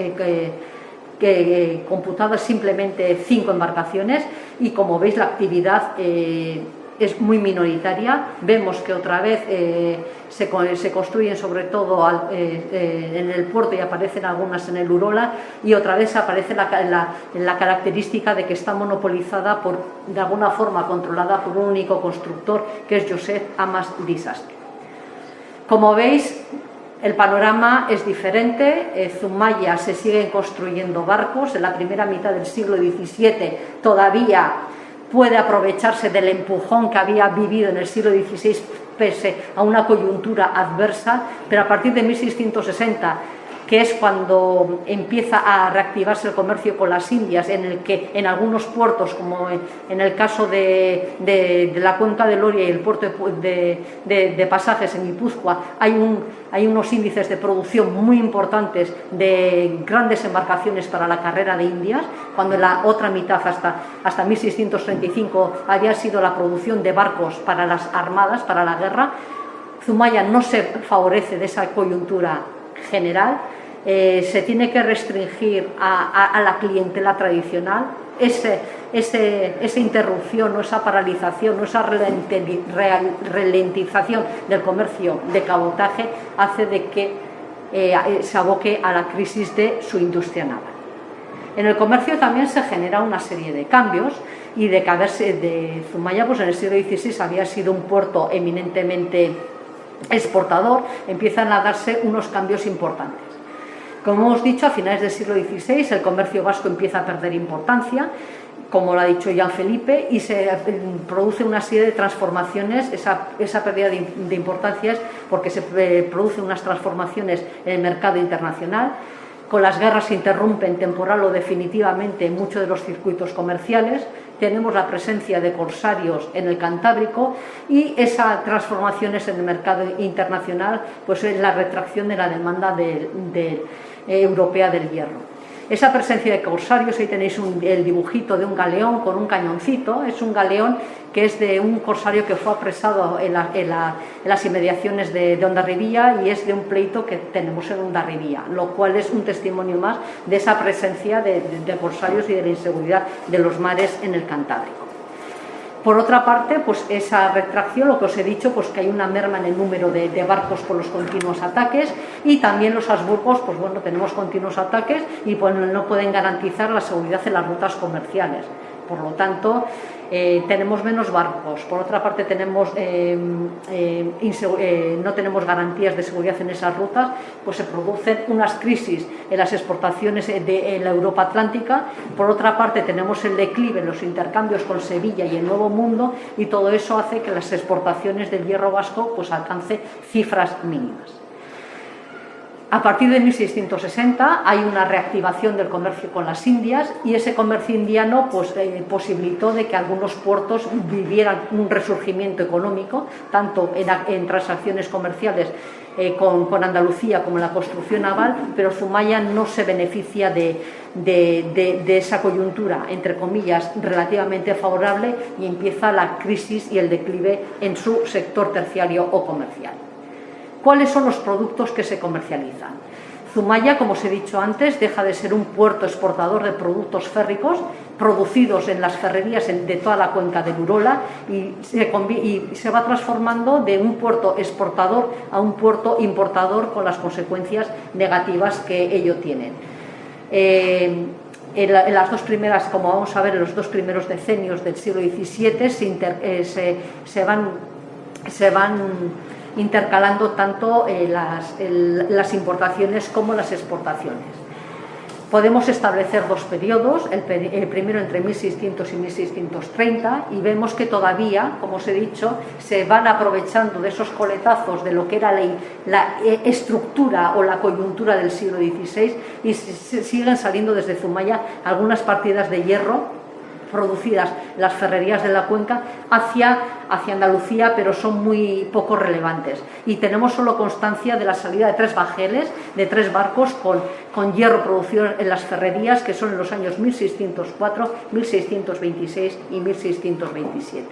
computadas simplemente 5 embarcaciones, y como veis la actividad es muy minoritaria. Vemos que otra vez se construyen sobre todo en el puerto, y aparecen algunas en el Urola, y otra vez aparece la característica de que está monopolizada de alguna forma controlada por un único constructor, que es Josep Amas d'Isastre. Como veis, el panorama es diferente. Zumaya se siguen construyendo barcos. En la primera mitad del siglo XVII todavía puede aprovecharse del empujón que había vivido en el siglo XVI pese a una coyuntura adversa, pero a partir de 1660, que es cuando empieza a reactivarse el comercio con las Indias, en el que en algunos puertos, como en el caso de la cuenca del Oria y el puerto de Pasajes en Guipúzcoa, hay unos índices de producción muy importantes de grandes embarcaciones para la carrera de Indias, cuando en la otra mitad, hasta 1635, había sido la producción de barcos para las armadas, para la guerra. Zumaya no se favorece de esa coyuntura general. Se tiene que restringir a la clientela tradicional. Esa interrupción o esa paralización o esa ralentización del comercio de cabotaje hace de que se aboque a la crisis de su industria naval. En el comercio también se genera una serie de cambios, y de Zumaya, pues en el siglo XVI había sido un puerto eminentemente exportador, empiezan a darse unos cambios importantes. Como hemos dicho, a finales del siglo XVI el comercio vasco empieza a perder importancia, como lo ha dicho Jean Felipe, y se produce una serie de transformaciones. Esa pérdida de importancia es porque se producen unas transformaciones en el mercado internacional. con las guerras se interrumpen temporal o definitivamente muchos de los circuitos comerciales. Tenemos la presencia de corsarios en el Cantábrico y esas transformaciones en el mercado internacional, pues es la retracción de la demanda europea del hierro. Esa presencia de corsarios, ahí tenéis el dibujito de un galeón con un cañoncito, es un galeón que es de un corsario que fue apresado en las inmediaciones de Hondarribía y es de un pleito que tenemos en Hondarribía, lo cual es un testimonio más de esa presencia de corsarios y de la inseguridad de los mares en el Cantábrico. Por otra parte, pues esa retracción, lo que os he dicho, pues que hay una merma en el número de barcos por los continuos ataques y también los Habsburgos, pues bueno, tenemos continuos ataques y pues no pueden garantizar la seguridad en las rutas comerciales. Por lo tanto, tenemos menos barcos. Por otra parte, tenemos, no tenemos garantías de seguridad en esas rutas, pues se producen unas crisis en las exportaciones en la Europa Atlántica. Por otra parte, tenemos el declive en los intercambios con Sevilla y el Nuevo Mundo y todo eso hace que las exportaciones del hierro vasco pues alcancen cifras mínimas. A partir de 1660 hay una reactivación del comercio con las Indias y ese comercio indiano pues, posibilitó de que algunos puertos vivieran un resurgimiento económico, tanto en transacciones comerciales con Andalucía como en la construcción naval, pero Zumaya no se beneficia de esa coyuntura, entre comillas, relativamente favorable y empieza la crisis y el declive en su sector terciario o comercial. ¿Cuáles son los productos que se comercializan? Zumaya, como os he dicho antes, deja de ser un puerto exportador de productos férricos producidos en las ferrerías de toda la cuenca del Urola y se va transformando de un puerto exportador a un puerto importador con las consecuencias negativas que ello tienen. En las dos primeras, como vamos a ver, en los dos primeros decenios del siglo XVII se van intercalando tanto las importaciones como las exportaciones. Podemos establecer dos periodos, el primero entre 1600 y 1630, y vemos que todavía, como os he dicho, se van aprovechando de esos coletazos de lo que era la estructura o la coyuntura del siglo XVI y siguen saliendo desde Zumaya algunas partidas de hierro producidas en las ferrerías de la cuenca hacia Andalucía, pero son muy poco relevantes. Y tenemos solo constancia de la salida de 3 bajeles, de 3 barcos con hierro producido en las ferrerías, que son en los años 1604, 1626 y 1627.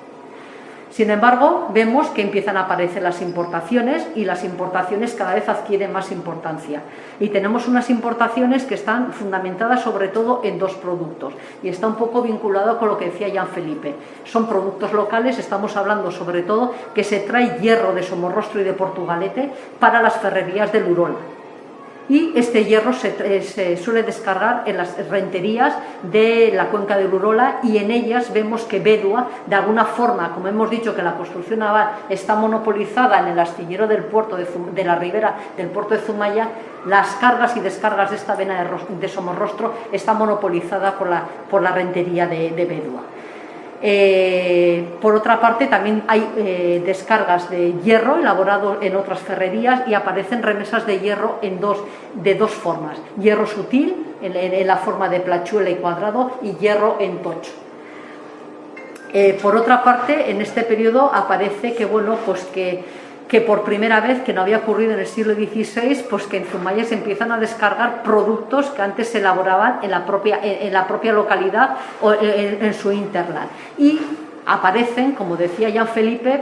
Sin embargo, vemos que empiezan a aparecer las importaciones y las importaciones cada vez adquieren más importancia. Y tenemos unas importaciones que están fundamentadas sobre todo en 2 productos y está un poco vinculado con lo que decía Jean Felipe. Son productos locales, estamos hablando sobre todo que se trae hierro de Somorrostro y de Portugalete para las ferrerías del Urola. Y este hierro se suele descargar en las renterías de la cuenca del Urola y en ellas vemos que Bédua, de alguna forma, como hemos dicho que la construcción naval está monopolizada en el astillero del puerto de la ribera del puerto de Zumaya, las cargas y descargas de esta vena de Somorrostro está monopolizada por la rentería de Bédua. Por otra parte, también hay descargas de hierro elaborado en otras ferrerías y aparecen remesas de hierro de dos formas: hierro sutil en la forma de plachuela y cuadrado y hierro en tocho. Por otra parte, en este periodo aparece que, bueno, pues que por primera vez, que no había ocurrido en el siglo XVI, pues que en Zumaya se empiezan a descargar productos que antes se elaboraban en la propia localidad o en su hinterland. Y aparecen, como decía Jean Felipe,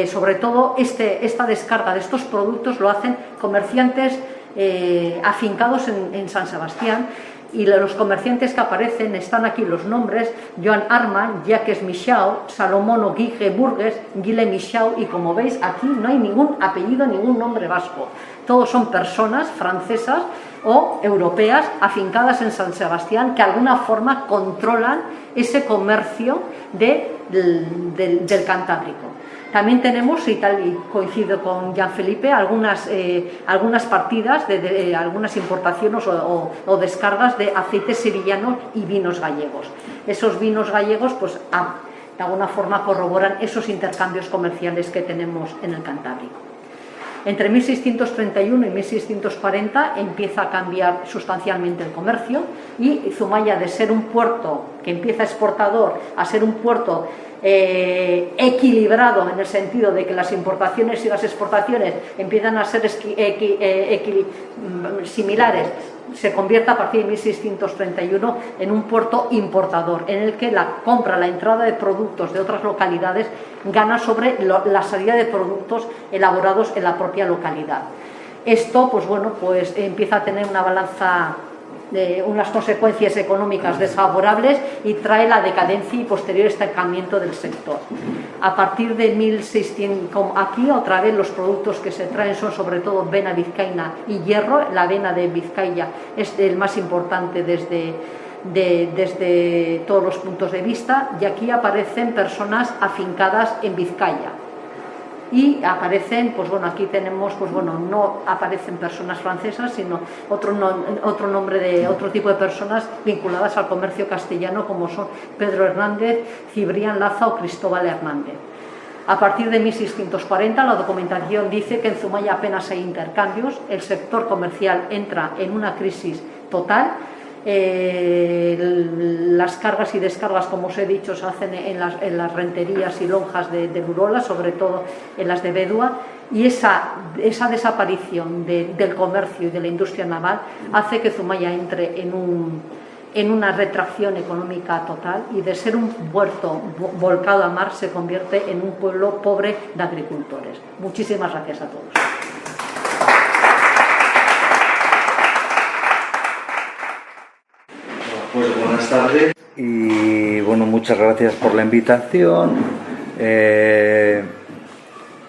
sobre todo esta descarga de estos productos lo hacen comerciantes afincados en San Sebastián. Y los comerciantes que aparecen, están aquí los nombres: Joan Arman, Jacques Michau, Salomón Oguige Burgues, Guille Michau, y como veis aquí no hay ningún apellido, ningún nombre vasco. Todos son personas francesas o europeas afincadas en San Sebastián que de alguna forma controlan ese comercio del Cantábrico. También tenemos, y tal y coincido con Jean Felipe, algunas partidas de algunas importaciones o descargas de aceites sevillanos y vinos gallegos. Esos vinos gallegos, pues de alguna forma corroboran esos intercambios comerciales que tenemos en el Cantábrico. Entre 1631 y 1640 empieza a cambiar sustancialmente el comercio y Zumaya, de ser un puerto que empieza exportador a ser un puerto equilibrado, en el sentido de que las importaciones y las exportaciones empiezan a ser similares, se convierte a partir de 1631 en un puerto importador, en el que la compra, la entrada de productos de otras localidades gana sobre la salida de productos elaborados en la propia localidad. Esto, pues bueno, pues empieza a tener una balanza, unas consecuencias económicas desfavorables y trae la decadencia y posterior estancamiento del sector. A partir de 1600, aquí otra vez los productos que se traen son sobre todo avena vizcaína y hierro. La avena de Vizcaya es el más importante desde todos los puntos de vista, y aquí aparecen personas afincadas en Vizcaya. Y aparecen, pues bueno, aquí tenemos, pues bueno, no aparecen personas francesas, sino otro nombre de otro tipo de personas vinculadas al comercio castellano, como son Pedro Hernández, Cibrián Laza o Cristóbal Hernández. A partir de 1640 la documentación dice que en Zumaya apenas hay intercambios, el sector comercial entra en una crisis total. Las cargas y descargas, como os he dicho, se hacen en las renterías y lonjas de Urola, sobre todo en las de Bedua, y esa desaparición del comercio y de la industria naval hace que Zumaya entre en una retracción económica total, y de ser un puerto volcado a mar se convierte en un pueblo pobre de agricultores. Muchísimas gracias a todos. Pues buenas tardes y bueno, muchas gracias por la invitación.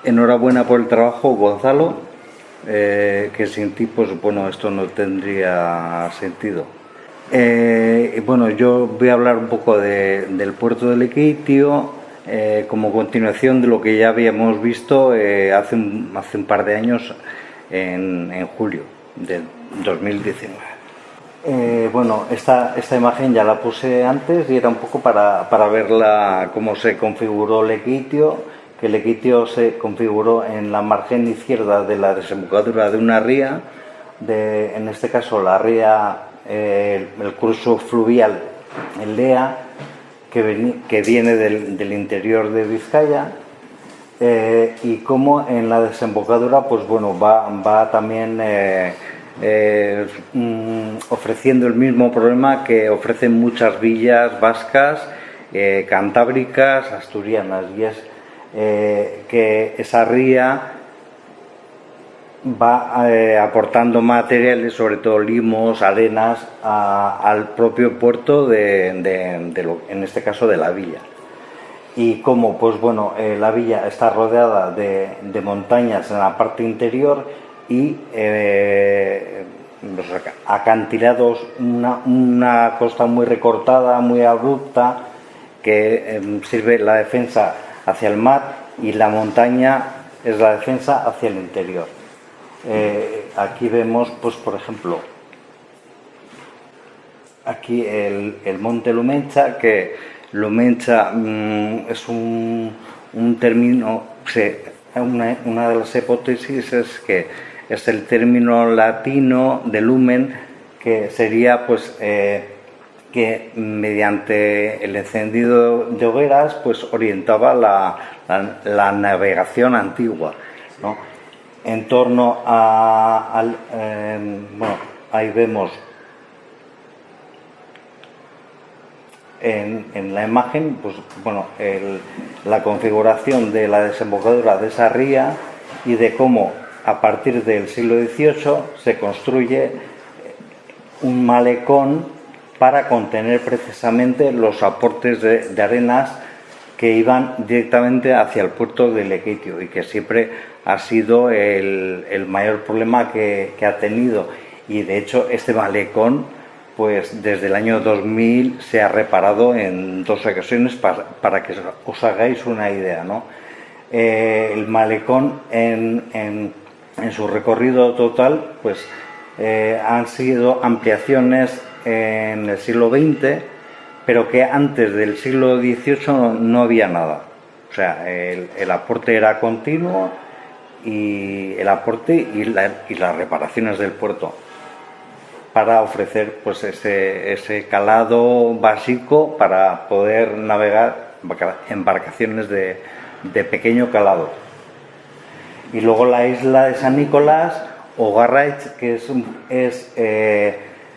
Enhorabuena por el trabajo, Gonzalo, que sin ti, pues bueno, esto no tendría sentido. Bueno, yo voy a hablar un poco del puerto de Lekeitio, como continuación de lo que ya habíamos visto hace un par de años, en julio del 2019. Bueno, esta imagen ya la puse antes y era un poco para verla cómo se configuró Lekeitio, que Lekeitio se configuró en la margen izquierda de la desembocadura de una ría, en este caso la ría, el curso fluvial, el Lea, que viene del interior de Vizcaya, y como en la desembocadura, pues bueno, va también ofreciendo el mismo problema que ofrecen muchas villas vascas, cantábricas, asturianas, y es que esa ría va aportando materiales, sobre todo limos, arenas, al propio puerto en este caso de la villa. Y como, pues bueno, la villa está rodeada de montañas en la parte interior y los acantilados, una costa muy recortada, muy abrupta, que sirve la defensa hacia el mar, y la montaña es la defensa hacia el interior. Aquí vemos, pues por ejemplo, aquí el monte Lumencha, que Lumencha es un término, una de las hipótesis es que es el término latino de lumen, que sería pues que mediante el encendido de hogueras pues orientaba la navegación antigua, ¿no? En torno bueno, ahí vemos en la imagen, pues bueno, la configuración de la desembocadura de esa ría, y de cómo a partir del siglo XVIII se construye un malecón para contener precisamente los aportes de arenas que iban directamente hacia el puerto de Lekeitio, y que siempre ha sido el mayor problema que ha tenido. Y de hecho este malecón, pues desde el año 2000 se ha reparado en 2 ocasiones, para que os hagáis una idea, ¿no? El malecón en su recorrido total, pues han sido ampliaciones en el siglo XX, pero que antes del siglo XVIII no había nada. O sea, el aporte era continuo, y el aporte y las reparaciones del puerto, para ofrecer pues ese calado básico para poder navegar embarcaciones de pequeño calado. Y luego la isla de San Nicolás o Garraich, que es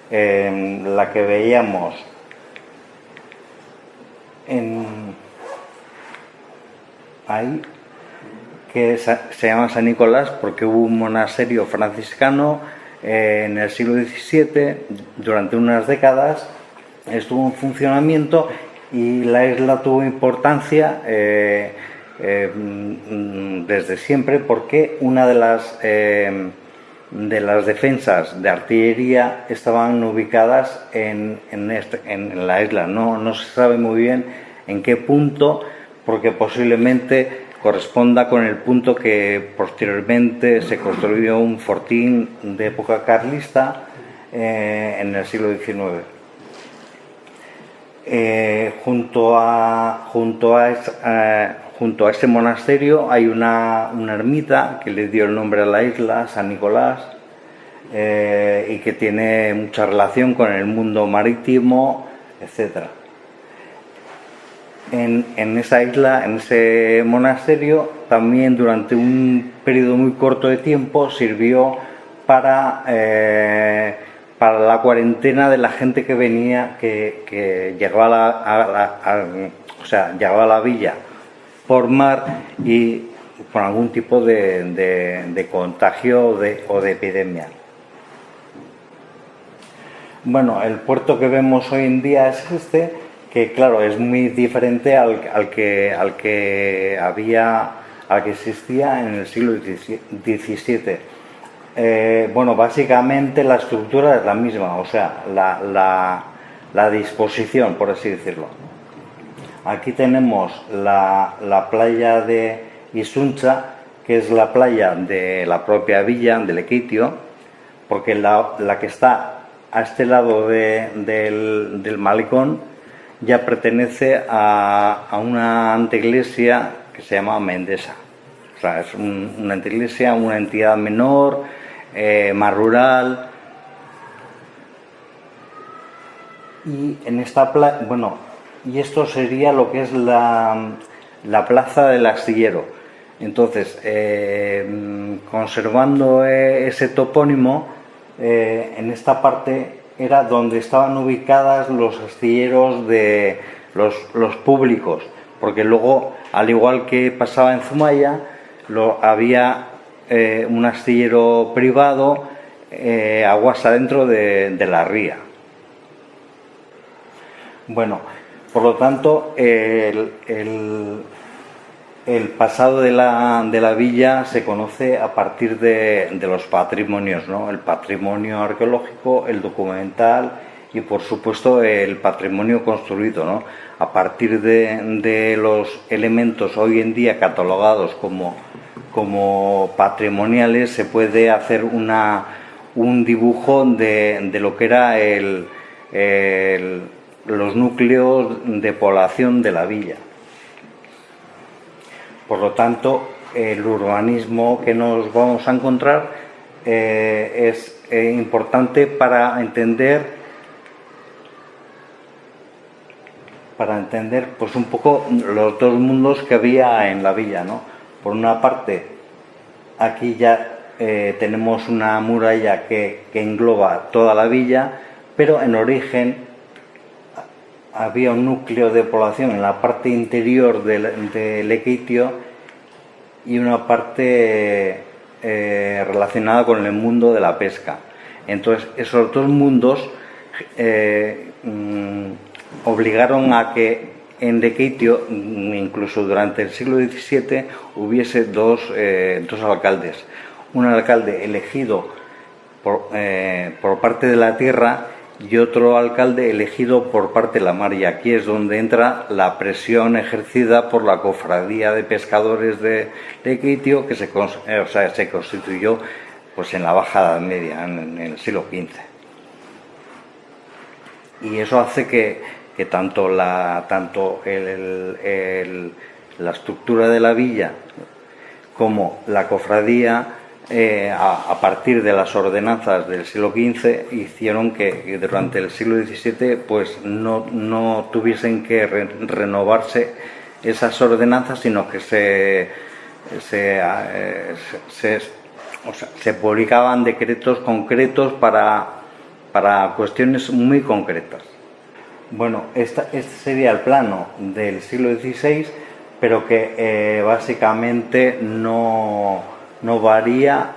la que veíamos ahí, que se llama San Nicolás porque hubo un monasterio franciscano en el siglo XVII, durante unas décadas estuvo en funcionamiento y la isla tuvo importancia desde siempre, porque una de las defensas de artillería estaban ubicadas en la isla. No se sabe muy bien en qué punto, porque posiblemente corresponda con el punto que posteriormente se construyó un fortín de época carlista en el siglo XIX. Junto a este monasterio hay una ermita que le dio el nombre a la isla, San Nicolás, y que tiene mucha relación con el mundo marítimo, etc. En esa isla, en ese monasterio, también durante un periodo muy corto de tiempo sirvió para la cuarentena de la gente que venía, que llegaba llegaba a la villa por mar y con algún tipo de contagio o de epidemia. Bueno, el puerto que vemos hoy en día es este, que claro, es muy diferente al que existía en el siglo XVII. Bueno, básicamente la estructura es la misma, o sea, la disposición, por así decirlo. Aquí tenemos la playa de Isuncha, que es la playa de la propia villa de Lekeitio, porque la que está a este lado del malecón ya pertenece a una anteiglesia que se llama Mendesa. O sea, es una anteiglesia, una entidad menor, más rural. Y en esta y esto sería lo que es la plaza del astillero. Entonces, conservando ese topónimo, en esta parte era donde estaban ubicadas los astilleros de los públicos, porque luego, al igual que pasaba en Zumaya, había un astillero privado aguas adentro de la ría. Bueno, por lo tanto, el pasado de la villa se conoce a partir de los patrimonios, ¿no? El patrimonio arqueológico, el documental y, por supuesto, el patrimonio construido, ¿no? A partir de los elementos hoy en día catalogados como patrimoniales, se puede hacer un dibujo de lo que era los núcleos de población de la villa. Por lo tanto, el urbanismo que nos vamos a encontrar es importante para entender pues un poco los dos mundos que había en la villa, ¿no? Por una parte, aquí ya tenemos una muralla que engloba toda la villa, pero en origen había un núcleo de población en la parte interior de Lekeitio y una parte relacionada con el mundo de la pesca. Entonces, esos dos mundos obligaron a que en Lekeitio, incluso durante el siglo XVII, hubiese dos alcaldes. Un alcalde elegido por parte de la tierra y otro alcalde elegido por parte de la mar, y aquí es donde entra la presión ejercida por la cofradía de pescadores de Lekeitio, que se constituyó pues en la Baja Edad Media, en el siglo XV. Y eso hace que tanto la estructura de la villa como la cofradía, a partir de las ordenanzas del siglo XV, hicieron que durante el siglo XVII pues no tuviesen que renovarse esas ordenanzas, sino que se publicaban decretos concretos para cuestiones muy concretas. Bueno, este sería el plano del siglo XVI, pero que básicamente no varía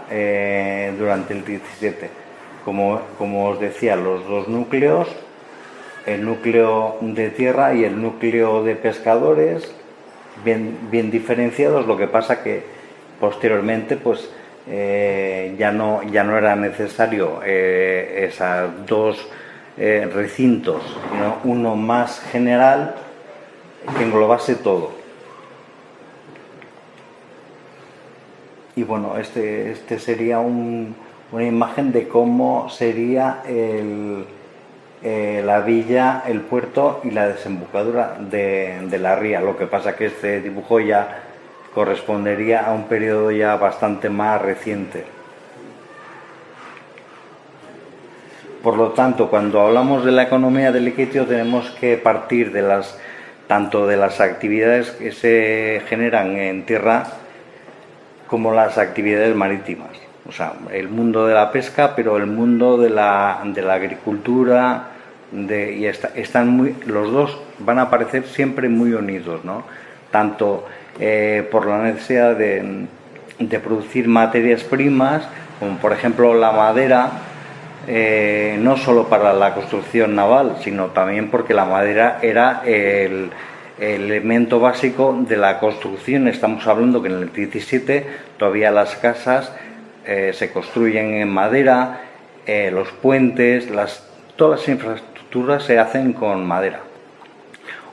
durante el XVII. Como os decía, los dos núcleos, el núcleo de tierra y el núcleo de pescadores, bien diferenciados. Lo que pasa que posteriormente pues ya no era necesario esos dos recintos, sino uno más general que englobase todo. Y bueno, este sería una imagen de cómo sería la villa, el puerto y la desembocadura de la ría. Lo que pasa que este dibujo ya correspondería a un periodo ya bastante más reciente. Por lo tanto, cuando hablamos de la economía del liquideo, tenemos que partir tanto de las actividades que se generan en tierra como las actividades marítimas. O sea, el mundo de la pesca, pero el mundo de la agricultura, los dos van a aparecer siempre muy unidos, ¿no? Tanto por la necesidad de producir materias primas, como por ejemplo la madera, no solo para la construcción naval, sino también porque la madera era el elemento básico de la construcción. Estamos hablando que en el 17 todavía las casas se construyen en madera, los puentes, todas las infraestructuras se hacen con madera.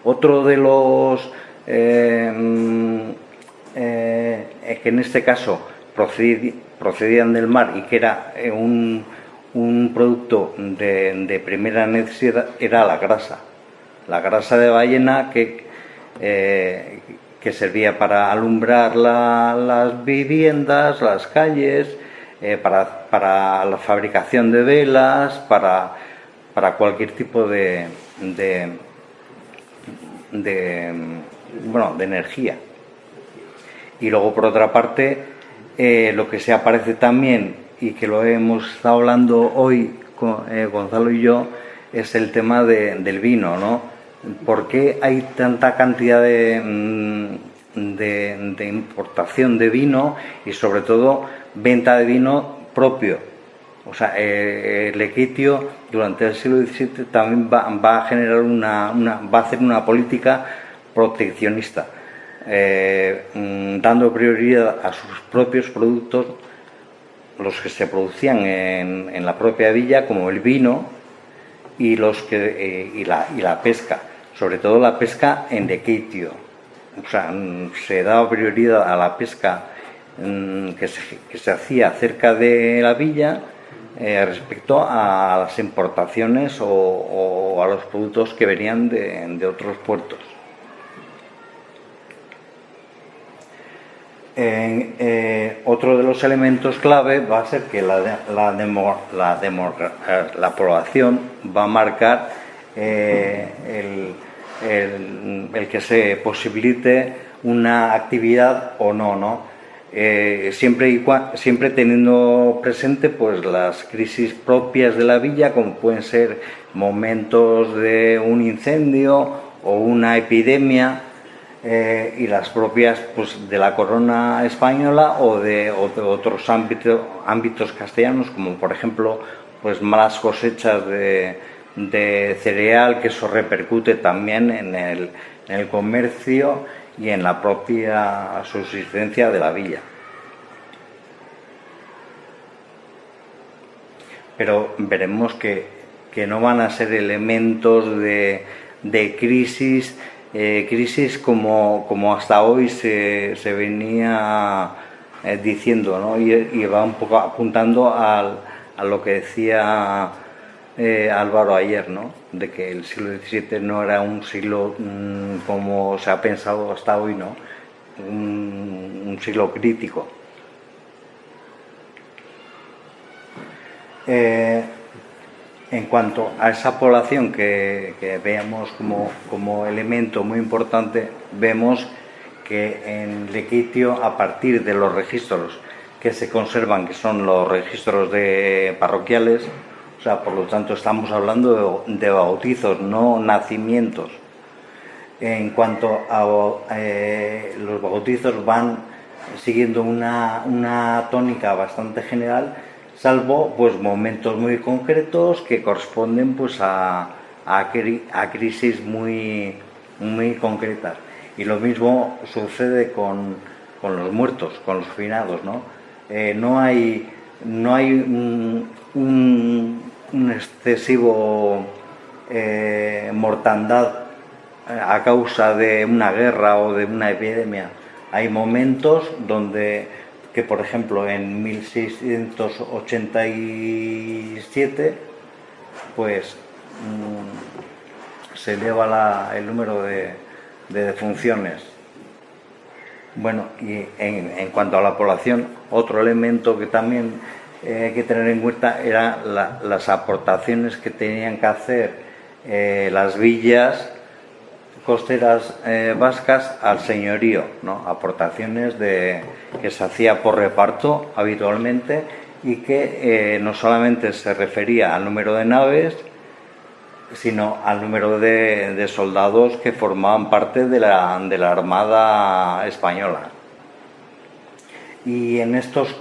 Otro de los que en este caso procedían del mar y que era un producto de primera necesidad era la grasa de ballena que servía para alumbrar las viviendas, las calles, para la fabricación de velas, para cualquier tipo de energía. Y luego, por otra parte, lo que se aparece también, y que lo hemos estado hablando hoy Gonzalo y yo, es el tema del vino, ¿no? ¿Por qué hay tanta cantidad de importación de vino y sobre todo venta de vino propio? O sea, el Lequeitio durante el siglo XVII también va a generar va a hacer una política proteccionista, dando prioridad a sus propios productos, los que se producían en la propia villa, como el vino y la pesca, sobre todo la pesca en Lequeitio. O sea, se daba prioridad a la pesca que se hacía cerca de la villa respecto a las importaciones o a los productos que venían de otros puertos. Otro de los elementos clave va a ser que la población va a marcar el que se posibilite una actividad o no, siempre teniendo presente pues las crisis propias de la villa, como pueden ser momentos de un incendio o una epidemia, y las propias pues de la corona española o de otros ámbitos castellanos, como por ejemplo pues malas cosechas de cereal, que eso repercute también en el comercio y en la propia subsistencia de la villa. Pero veremos que no van a ser elementos de crisis como hasta hoy se venía diciendo, ¿no? Y va un poco apuntando a lo que decía Álvaro ayer, ¿no? De que el siglo XVII no era un siglo como se ha pensado hasta hoy, ¿no? Un un siglo crítico. En cuanto a esa población que veamos como elemento muy importante, vemos que en Lequeitio, a partir de los registros que se conservan, que son los registros parroquiales, o sea, por lo tanto estamos hablando de bautizos, no nacimientos. En cuanto a los bautizos, van siguiendo una tónica bastante general, salvo pues momentos muy concretos que corresponden pues a crisis muy concretas. Y lo mismo sucede con los muertos, con los finados, ¿no? No hay un excesivo mortandad a causa de una guerra o de una epidemia. Hay momentos que por ejemplo en 1687 pues se eleva el número de defunciones. Bueno, y en cuanto a la población, otro elemento que también hay que tener en cuenta eran las aportaciones que tenían que hacer las villas costeras vascas al señorío, ¿no? Aportaciones que se hacía por reparto habitualmente y que no solamente se refería al número de naves, sino al número de soldados que formaban parte de la Armada española. Y en estos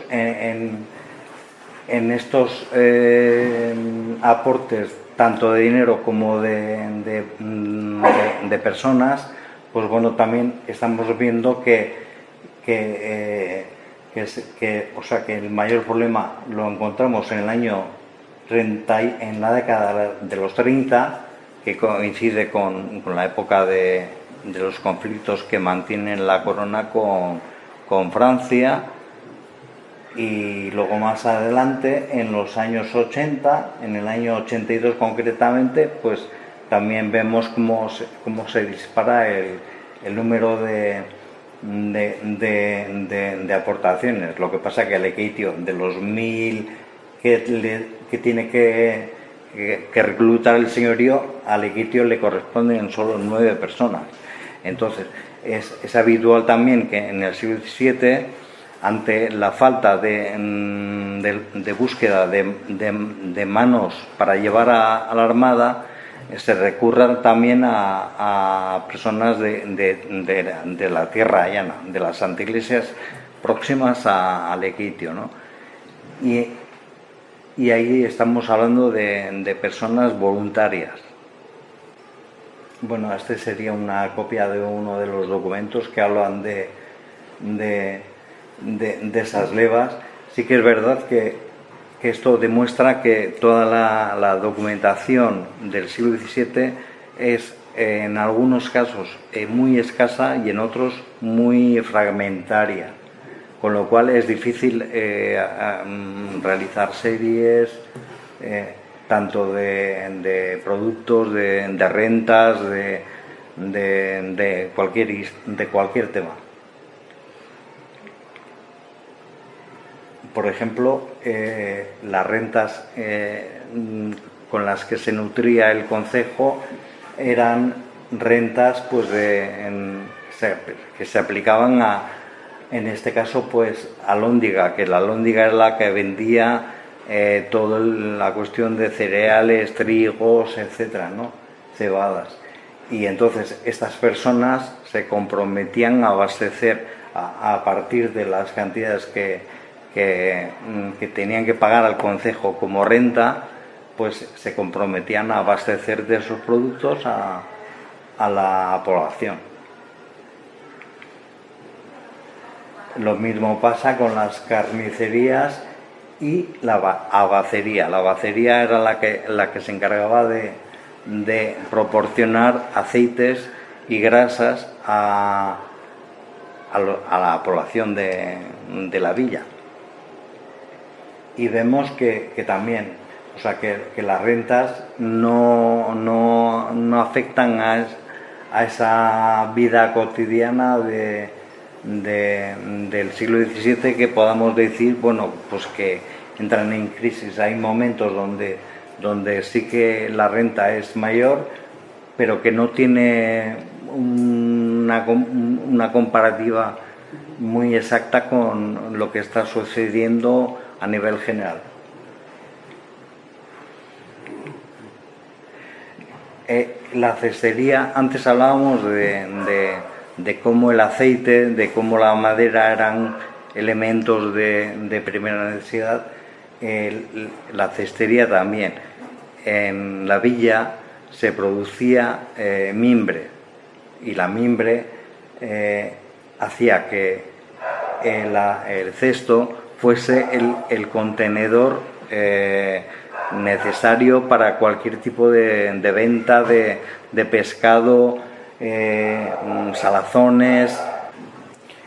aportes, tanto de dinero como de personas, pues bueno, también estamos viendo que el mayor problema lo encontramos en el año 30, en la década de los 30, que coincide con la época de los conflictos que mantienen la corona con Francia, y luego más adelante, en los años 80, en el año 82 concretamente, pues también vemos cómo se dispara el número de aportaciones. Lo que pasa que el Lequeitio, de los 1000 que tiene que reclutar el señorío, al Lequeitio le corresponden solo 9 personas. Entonces es habitual también que en el siglo XVII, ante la falta de búsqueda de manos para llevar a la Armada, se recurra también a personas de la tierra llana, de las antiiglesias próximas a Lequeitio, ¿no? Y ahí estamos hablando de personas voluntarias. Bueno, este sería una copia de uno de los documentos que hablan de esas levas. Sí que es verdad que esto demuestra que toda la documentación del siglo XVII es en algunos casos muy escasa y en otros muy fragmentaria, con lo cual es difícil realizar series tanto de productos, de rentas, de cualquier tema. Por ejemplo, las rentas con las que se nutría el concejo eran rentas pues que se aplicaban en este caso pues a Lóndiga, que la Lóndiga es la que vendía toda la cuestión de cereales, trigos, etcétera, ¿no? Cebadas. Y entonces estas personas se comprometían a abastecer a partir de las cantidades que tenían que pagar al concejo como renta, pues se comprometían a abastecer de esos productos a la población. Lo mismo pasa con las carnicerías y la abacería. La abacería era la que se encargaba de proporcionar aceites y grasas a la población de la villa. Y vemos que también, o sea, que las rentas no afectan a esa vida cotidiana del siglo XVII que podamos decir, bueno, pues que entran en crisis. Hay momentos donde sí que la renta es mayor, pero que no tiene una comparativa muy exacta con lo que está sucediendo a nivel general. La cestería, antes hablábamos de cómo el aceite, de cómo la madera eran elementos de primera necesidad. La cestería también. En la villa se producía mimbre, y la mimbre hacía que el cesto fuese el contenedor necesario para cualquier tipo de venta de pescado, salazones,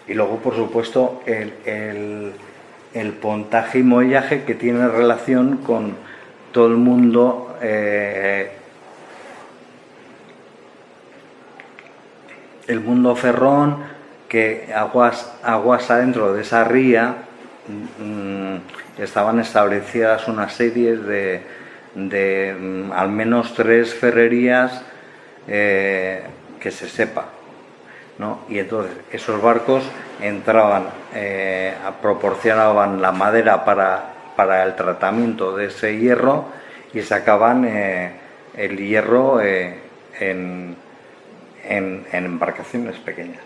y luego por supuesto el pontaje y mollaje, que tiene relación con todo el mundo el mundo ferrón, que aguas adentro de esa ría estaban establecidas una serie de al menos 3 ferrerías que se sepa, ¿no? Y entonces esos barcos entraban, proporcionaban la madera para el tratamiento de ese hierro, y sacaban el hierro en embarcaciones pequeñas.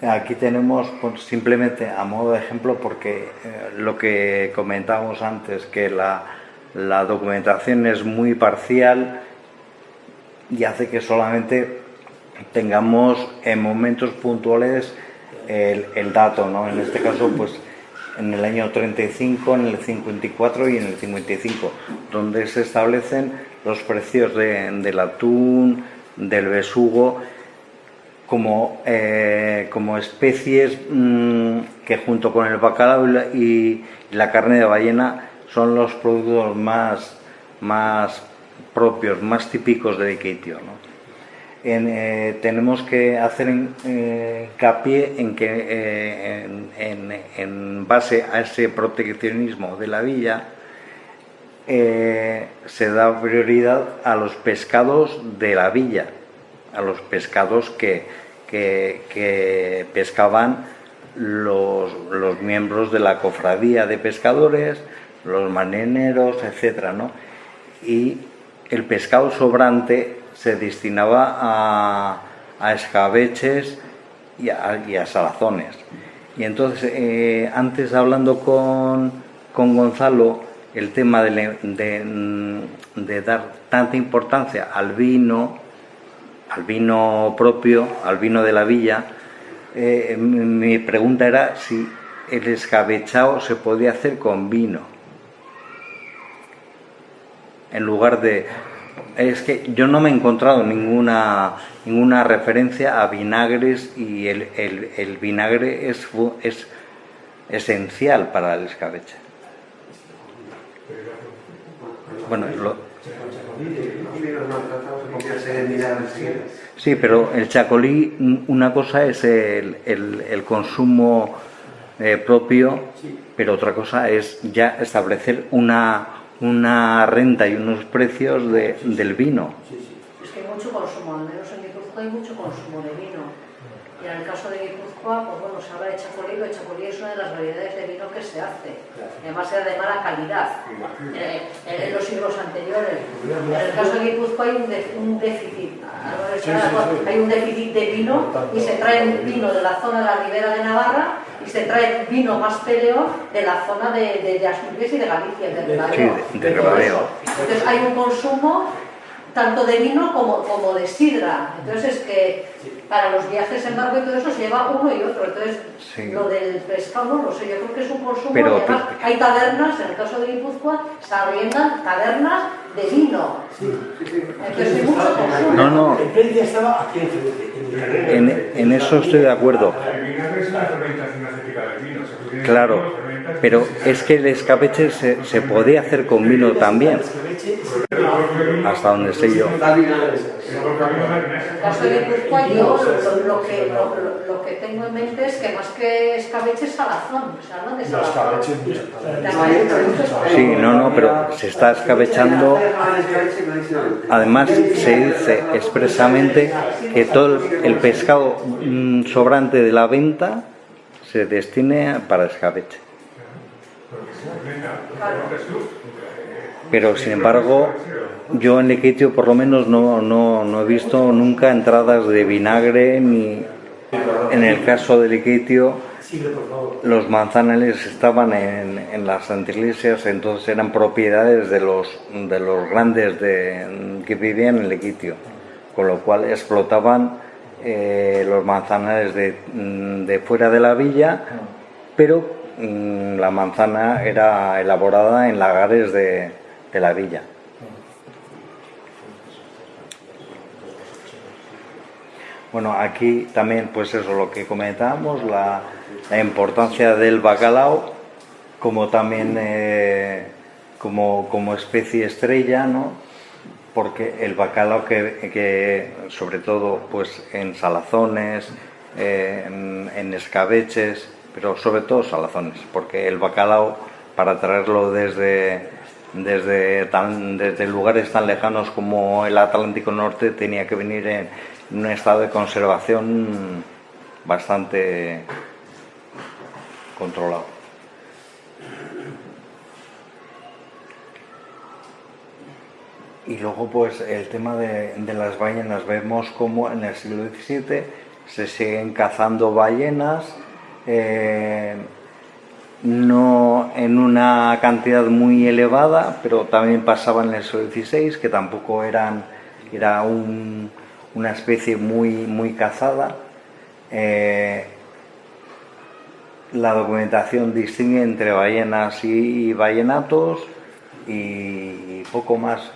Aquí tenemos, pues, simplemente a modo de ejemplo, porque lo que comentábamos antes, que la documentación es muy parcial y hace que solamente tengamos en momentos puntuales el dato, ¿no? En este caso, pues en el año 35, en el 54 y en el 55, donde se establecen los precios del atún, del besugo, como especies que junto con el bacalao y la carne de ballena son los productos más propios, más típicos de Lekeitio, ¿no? Tenemos que hacer hincapié en que en base a ese proteccionismo de la villa se da prioridad a los pescados de la villa, a los pescados que pescaban los miembros de la cofradía de pescadores, los marineros, etcétera, ¿no? Y el pescado sobrante se destinaba a escabeches y a salazones. Y entonces, antes hablando con Gonzalo, el tema de dar tanta importancia al vino propio, al vino de la villa, mi pregunta era si el escabechado se podía hacer con vino, en lugar de... Es que yo no me he encontrado ninguna referencia a vinagres, y el vinagre es esencial para el escabeche. Bueno, sí, pero el chacolí, una cosa es el consumo propio, pero otra cosa es ya establecer una renta y unos precios del vino. Es que hay mucho consumo, al menos en Guipúzcoa hay mucho consumo de vino. Y en el caso de Guipúzcoa, pues bueno, se habla de chacolí, pero el chacolí es una de las variedades de vino que se hace. Además era de mala calidad en los siglos anteriores. En el caso de Guipúzcoa hay un déficit. Hay un déficit de vino, y se trae vino de la zona de la Ribera de Navarra, y se trae vino más peleo de la zona de Asturias y de Galicia, de Ribadeo. Sí, de Ribadeo. Entonces hay un consumo tanto de vino como de sidra. Entonces es que para los viajes en barco y todo eso se lleva uno y otro. Entonces sí. Lo del pescado, no sé, yo creo que es un consumo. Pero, además hay tabernas, en el caso de Guipúzcoa, se arriendan tabernas de vino. Entonces hay mucho consumo. No. En eso estoy de acuerdo. Claro, pero es que el escabeche se podía hacer con vino también. hasta donde sé yo. En el caso de Guipúzcoa, yo lo que tengo en mente es que más que escabeche es salazón, se habla de salazón. Sí, no, pero se está escabechando. Además, se dice expresamente que todo el pescado sobrante de la venta se destine para escabeche. Pero sin embargo, yo en Lekeitio por lo menos no he visto nunca entradas de vinagre, ni en el caso de Lekeitio los manzanales estaban en las antiglesias, entonces eran propiedades de los grandes que vivían en Lekeitio, con lo cual explotaban los manzanales de fuera de la villa, pero la manzana era elaborada en lagares de la villa. Bueno, aquí también, pues eso, lo que comentábamos, la importancia del bacalao, como también como especie estrella, ¿no? Porque el bacalao que sobre todo pues en salazones, en escabeches, pero sobre todo salazones, porque el bacalao, para traerlo desde lugares tan lejanos como el Atlántico Norte, tenía que venir en un estado de conservación bastante controlado. Y luego pues el tema de las ballenas, vemos como en el siglo XVII se siguen cazando ballenas, no en una cantidad muy elevada, pero también pasaba en el siglo XVI, que tampoco era una especie muy cazada. La documentación distingue entre ballenas y ballenatos y poco más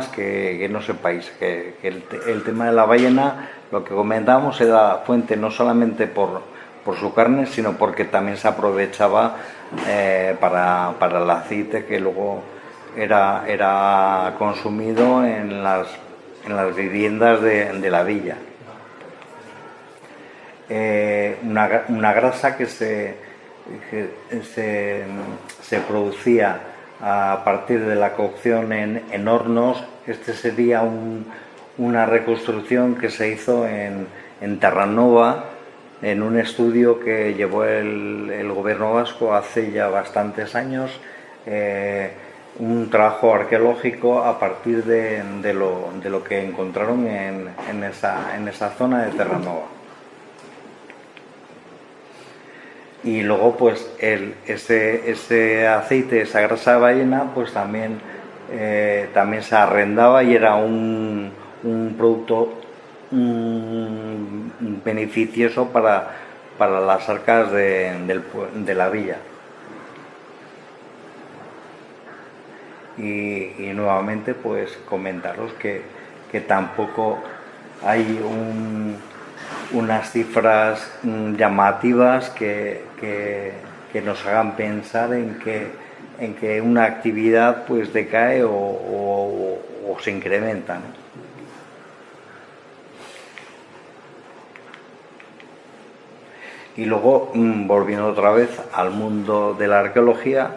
que no sepáis, que el tema de la ballena, lo que comentábamos, era fuente no solamente por su carne, sino porque también se aprovechaba para el aceite que luego era consumido en las viviendas de la villa. Una grasa que se producía a partir de la cocción en hornos. Este sería una reconstrucción que se hizo en Terranova, en un estudio que llevó el gobierno vasco hace ya bastantes años, un trabajo arqueológico a partir de lo que encontraron en esa zona de Terranova. Y luego pues ese aceite, esa grasa de ballena, pues también se arrendaba y era un producto beneficioso para las arcas de la villa. Y nuevamente pues comentaros que tampoco hay unas cifras llamativas que nos hagan pensar en que una actividad pues decae o se incrementa, ¿no? Y luego, volviendo otra vez al mundo de la arqueología,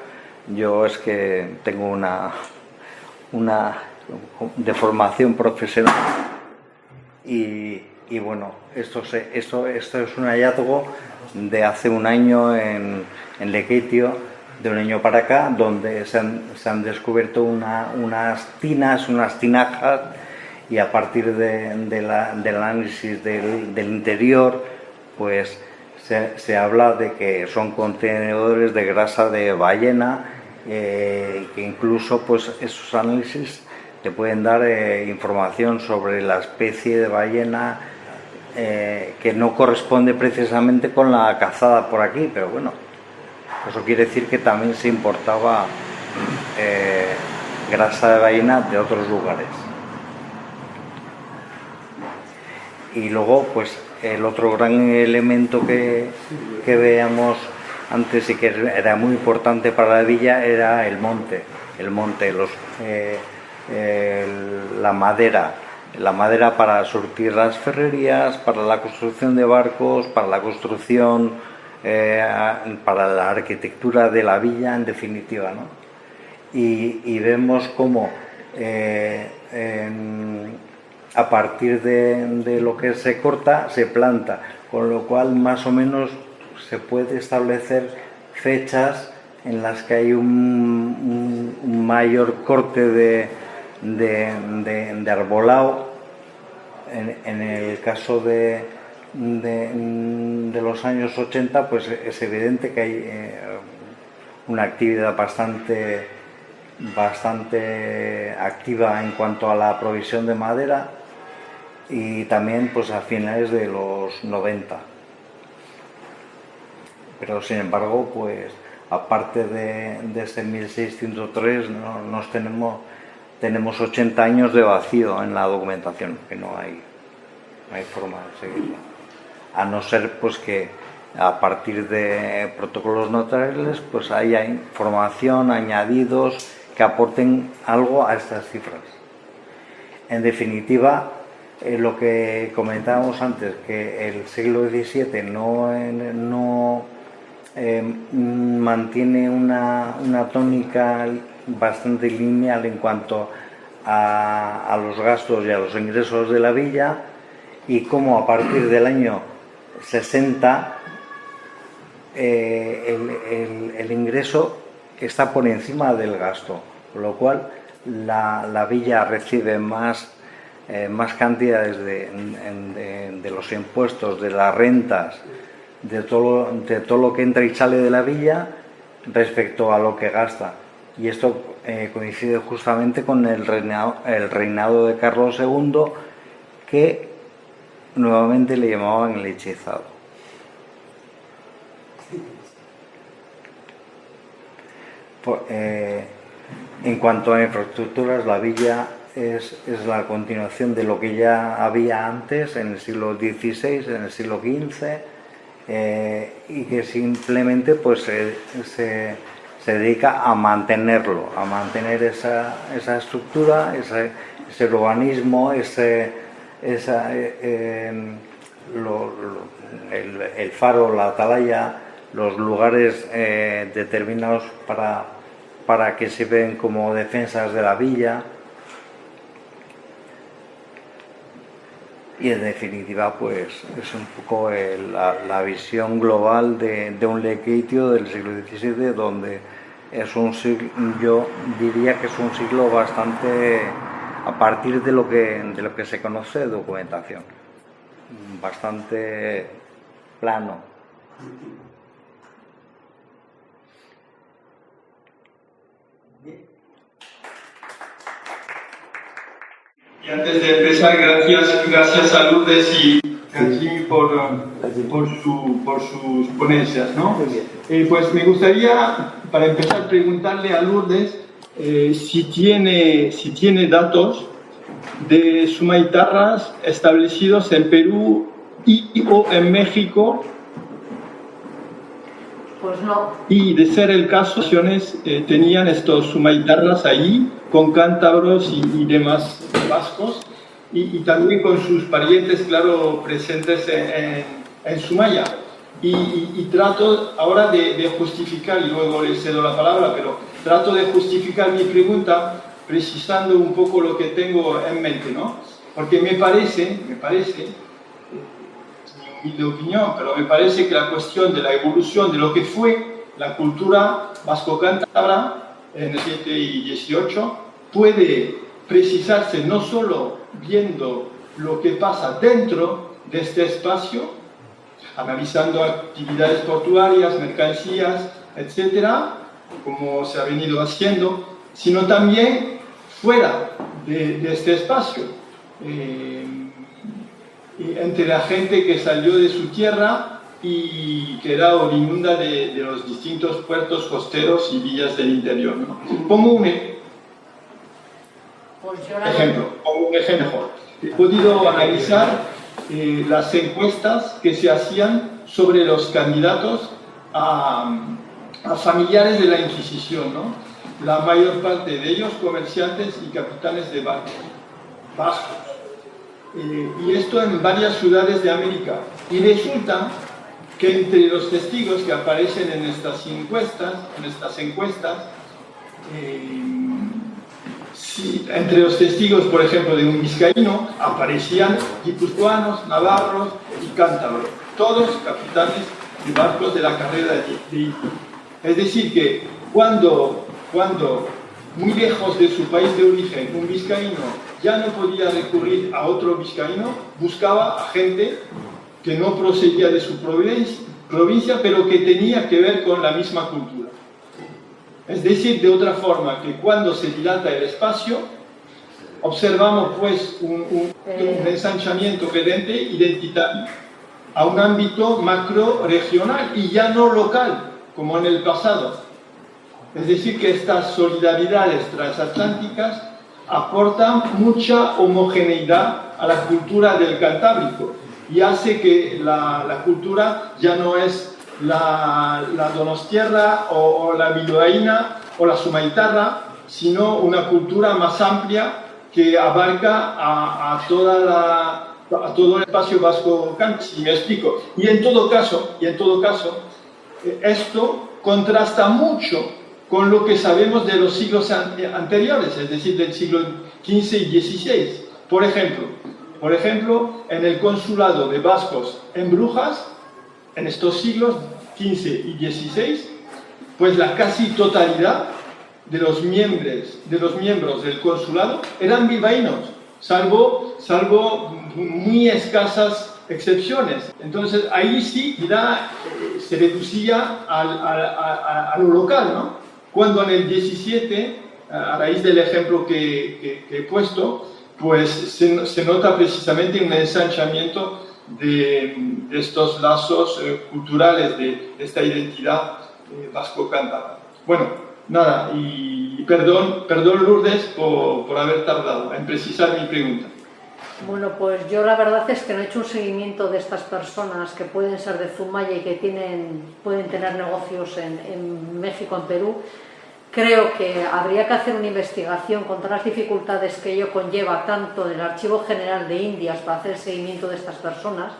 yo es que tengo una de formación profesional y bueno, esto es un hallazgo de hace un año en Lekeitio, de un año para acá, donde se han descubierto unas tinajas, y a partir del análisis del interior, pues se habla de que son contenedores de grasa de ballena, que incluso pues esos análisis te pueden dar información sobre la especie de ballena, que no corresponde precisamente con la cazada por aquí, pero bueno, eso quiere decir que también se importaba grasa de ballena de otros lugares. Y luego pues el otro gran elemento que veíamos antes y que era muy importante para la villa era el monte. el monte, la madera para surtir las ferrerías, para la construcción de barcos, para la construcción, para la arquitectura de la villa, en definitiva, ¿no? Y vemos cómo a partir de lo que se corta se planta, con lo cual más o menos se puede establecer fechas en las que hay un mayor corte de arbolado. En el caso de los años 80, pues es evidente que hay una actividad bastante activa en cuanto a la provisión de madera, y también pues a finales de los 90. Pero sin embargo, pues aparte de este 1603, tenemos 80 años de vacío en la documentación, que no hay forma de seguirlo. A no ser pues que a partir de protocolos notariales pues haya información, añadidos que aporten algo a estas cifras. En definitiva, lo que comentábamos antes, que el siglo XVII no mantiene una tónica bastante lineal en cuanto a los gastos y a los ingresos de la villa, y cómo a partir del año 60 el ingreso está por encima del gasto, con lo cual la villa recibe más cantidades de los impuestos, de las rentas, de todo lo que entra y sale de la villa respecto a lo que gasta. Y esto coincide justamente con el reinado de Carlos II, que nuevamente le llamaban el hechizado. En cuanto a infraestructuras, la villa es la continuación de lo que ya había antes, en el siglo XVI, en el siglo XV, y que simplemente pues se dedica a mantenerlo, a mantener esa estructura, ese urbanismo, el faro, la atalaya, los lugares determinados para que sirven como defensas de la villa. Y en definitiva, pues es un poco la visión global de un Lekeitio del siglo XVII, donde es yo diría que es un siglo bastante, a partir de lo que se conoce de documentación, bastante plano. Y antes de empezar, gracias a Lourdes y a Jimmy por sus ponencias, ¿no? Pues me gustaría, para empezar, preguntarle a Lourdes si tiene datos de sumaitarras establecidos en Perú o en México. Pues no. Y de ser el caso, tenían estos sumaitarras allí, con cántabros y demás vascos, y también con sus parientes, claro, presentes en Sumaya. Y trato ahora de justificar, y luego le cedo la palabra, pero trato de justificar mi pregunta precisando un poco lo que tengo en mente, ¿no? Porque me parece, mi humilde opinión, pero me parece que la cuestión de la evolución de lo que fue la cultura vasco-cántabra en el 7 y 18 puede precisarse no solo viendo lo que pasa dentro de este espacio, analizando actividades portuarias, mercancías, etcétera, como se ha venido haciendo, sino también fuera de este espacio, entre la gente que salió de su tierra y que era oriunda de los distintos puertos costeros y villas del interior, ¿no? Pongo un ejemplo. He podido analizar las encuestas que se hacían sobre los candidatos a familiares de la Inquisición, ¿no? la mayor parte de ellos comerciantes y capitanes de barcos vascos. Y esto en varias ciudades de América. Y resulta que entre los testigos que aparecen en estas encuestas, entre los testigos, por ejemplo, de un vizcaíno, aparecían guipuzcoanos, navarros y cántabros, todos capitanes de barcos de la carrera de India. Es decir, que cuando muy lejos de su país de origen, un vizcaíno ya no podía recurrir a otro vizcaíno, buscaba a gente que no procedía de su provincia, pero que tenía que ver con la misma cultura. Es decir, de otra forma, que cuando se dilata el espacio, observamos pues un ensanchamiento evidente, identitario, a un ámbito macro-regional y ya no local, como en el pasado. Es decir, que estas solidaridades transatlánticas aportan mucha homogeneidad a la cultura del Cantábrico y hace que la cultura ya no es la donostierra o la bilbaína o la sumaitarra, sino una cultura más amplia que abarca a todo el espacio vasco, si me explico. Y en todo caso, esto contrasta mucho con lo que sabemos de los siglos anteriores, es decir, del siglo XV y XVI. Por ejemplo, en el consulado de vascos en Brujas, en estos siglos XV y XVI, pues la casi totalidad de los miembros del consulado eran bilbaínos, salvo muy escasas excepciones. Entonces ahí sí ya se reducía a lo local, ¿no? Cuando en el 17, a raíz del ejemplo que he puesto, pues se nota precisamente un ensanchamiento de estos lazos culturales, de esta identidad vasco-cántabra. Bueno, nada, y perdón Lourdes por haber tardado en precisar mi pregunta. Bueno, pues yo la verdad es que no he hecho un seguimiento de estas personas que pueden ser de Zumaya y que pueden tener negocios en México, en Perú. Creo que habría que hacer una investigación con todas las dificultades que ello conlleva, tanto del Archivo General de Indias para hacer el seguimiento de estas personas,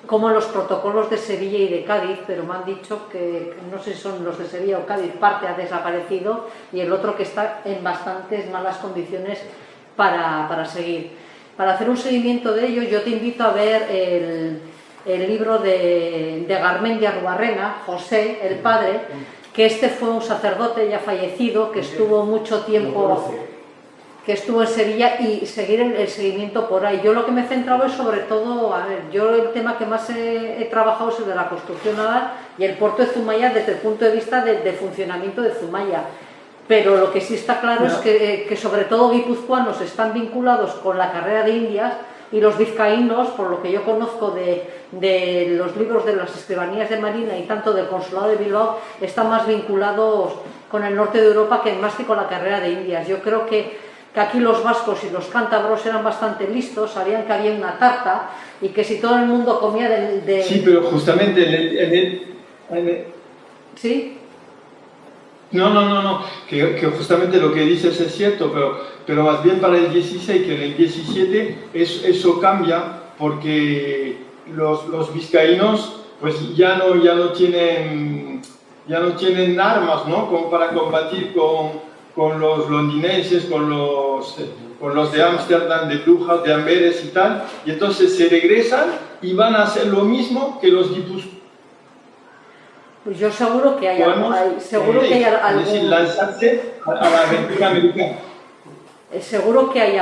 como los protocolos de Sevilla y de Cádiz, pero me han dicho que no sé si son los de Sevilla o Cádiz, parte ha desaparecido y el otro que está en bastantes malas condiciones para seguir. Para hacer un seguimiento de ello, yo te invito a ver el libro de Garmendia Arrubarrena, José, el padre, que este fue un sacerdote ya fallecido, que estuvo mucho tiempo, que estuvo en Sevilla, y seguir el seguimiento por ahí. Yo lo que me he centrado es sobre todo, yo el tema que más he trabajado es el de la construcción naval y el puerto de Zumaya desde el punto de vista de funcionamiento de Zumaya. Pero lo que sí está claro es que sobre todo guipuzcoanos están vinculados con la carrera de Indias, y los vizcaínos, por lo que yo conozco de los libros de las escribanías de Marina y tanto del consulado de Bilbao, están más vinculados con el norte de Europa que más que con la carrera de Indias. Yo creo que aquí los vascos y los cántabros eran bastante listos, sabían que había una tarta y que si todo el mundo comía de... Sí, pero justamente en el... ¿Sí? No, que justamente lo que dices es cierto, pero más bien para el 16, que en el 17 eso cambia, porque los vizcaínos pues ya no tienen armas, ¿no? Como para combatir con los londinenses, con los de Ámsterdam, de Brujas, de Amberes y tal, y entonces se regresan y van a hacer lo mismo que los guipuzcoanos. Pues yo seguro que hay algo, seguro que hay algo, es decir, lanzarse a la aventura americana. Seguro que hay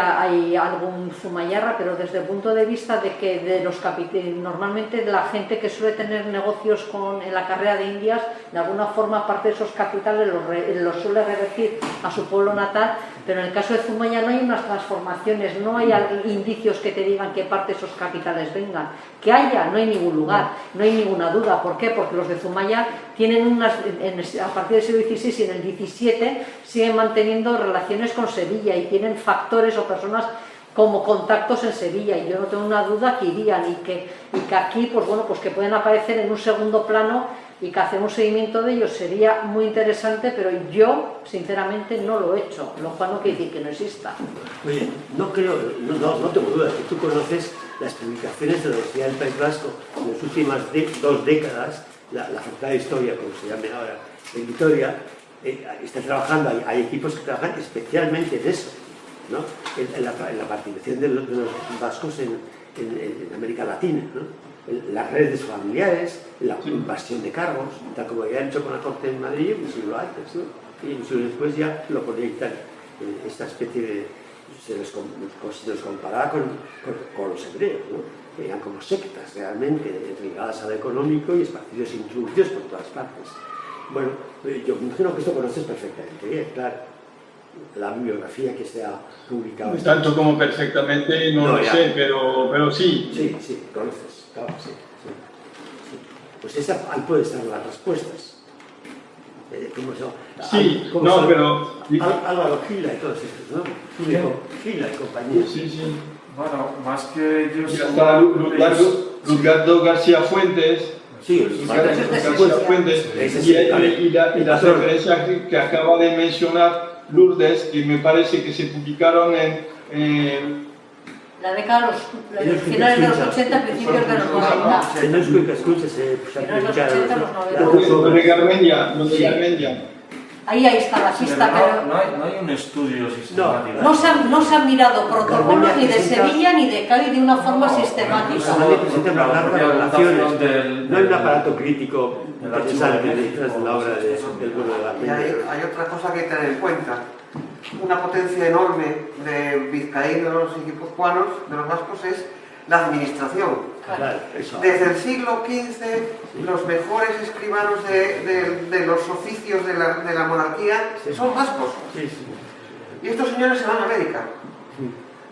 algún zumayarra, pero desde el punto de vista de que normalmente la gente que suele tener negocios en la carrera de Indias, de alguna forma parte de esos capitales los suele revertir a su pueblo natal, pero en el caso de Zumaya no hay unas transformaciones, no hay indicios que te digan qué parte de esos capitales vengan. Que haya, no hay ningún lugar, no hay ninguna duda. ¿Por qué? Porque los de Zumaya tienen a partir del siglo XVI y en el XVII siguen manteniendo relaciones con Sevilla y tienen factores o personas como contactos en Sevilla, y yo no tengo una duda que irían, y que aquí, pues bueno, pues que pueden aparecer en un segundo plano y que hacer un seguimiento de ellos sería muy interesante, pero yo, sinceramente, no lo he hecho, lo cual no quiere decir que no exista. Oye, no tengo duda que tú conoces las publicaciones de la Universidad del País Vasco en las últimas 2 décadas, la Facultad de Historia, como se llame ahora, en Vitoria, está trabajando, hay equipos que trabajan especialmente en eso, ¿no? En la participación de los vascos en América Latina, ¿no? Las redes familiares, la invasión de cargos, tal como habían hecho con la Corte en Madrid un siglo antes, ¿no? Y un siglo después ya lo proyectan en esta especie de... Se los comparaba con los hebreos, ¿no? Que eran como sectas realmente ligadas a lo económico y esparcidos introducidos por todas partes. Bueno, yo me imagino que esto conoces perfectamente bien, claro. La bibliografía que se ha publicado. Tanto como perfectamente no lo sé, pero sí. Sí, conoces, claro, sí. Pues ahí pueden estar las respuestas. ¿Cómo se llama? Sí, no, pero... Álvaro Gila y todos estos, ¿no? Gila y compañía. Sí. Bueno, más que yo... Y hasta Luzgardo García Fuentes. Sí, García Fuentes. Y las referencias que acaba de mencionar Lourdes, que me parece que se publicaron en la década de los finales de los 80, principios de los 90. No es que escúchese, finales de los 80, los 90. Lo de Garmendia. Ahí está la pista, pero... No hay un estudio sistemático. No se han mirado protocolos ni de Sevilla ni de Cádiz de una forma sistemática. No hay un aparato crítico interesante detrás de la obra del pueblo de Garmendia. Y hay otra cosa que tener en cuenta. Una potencia enorme de vizcaínos y guipuzcoanos, de los vascos, es la administración. Desde el siglo XV, los mejores escribanos de los oficios de la monarquía son vascos. Y estos señores se van a América.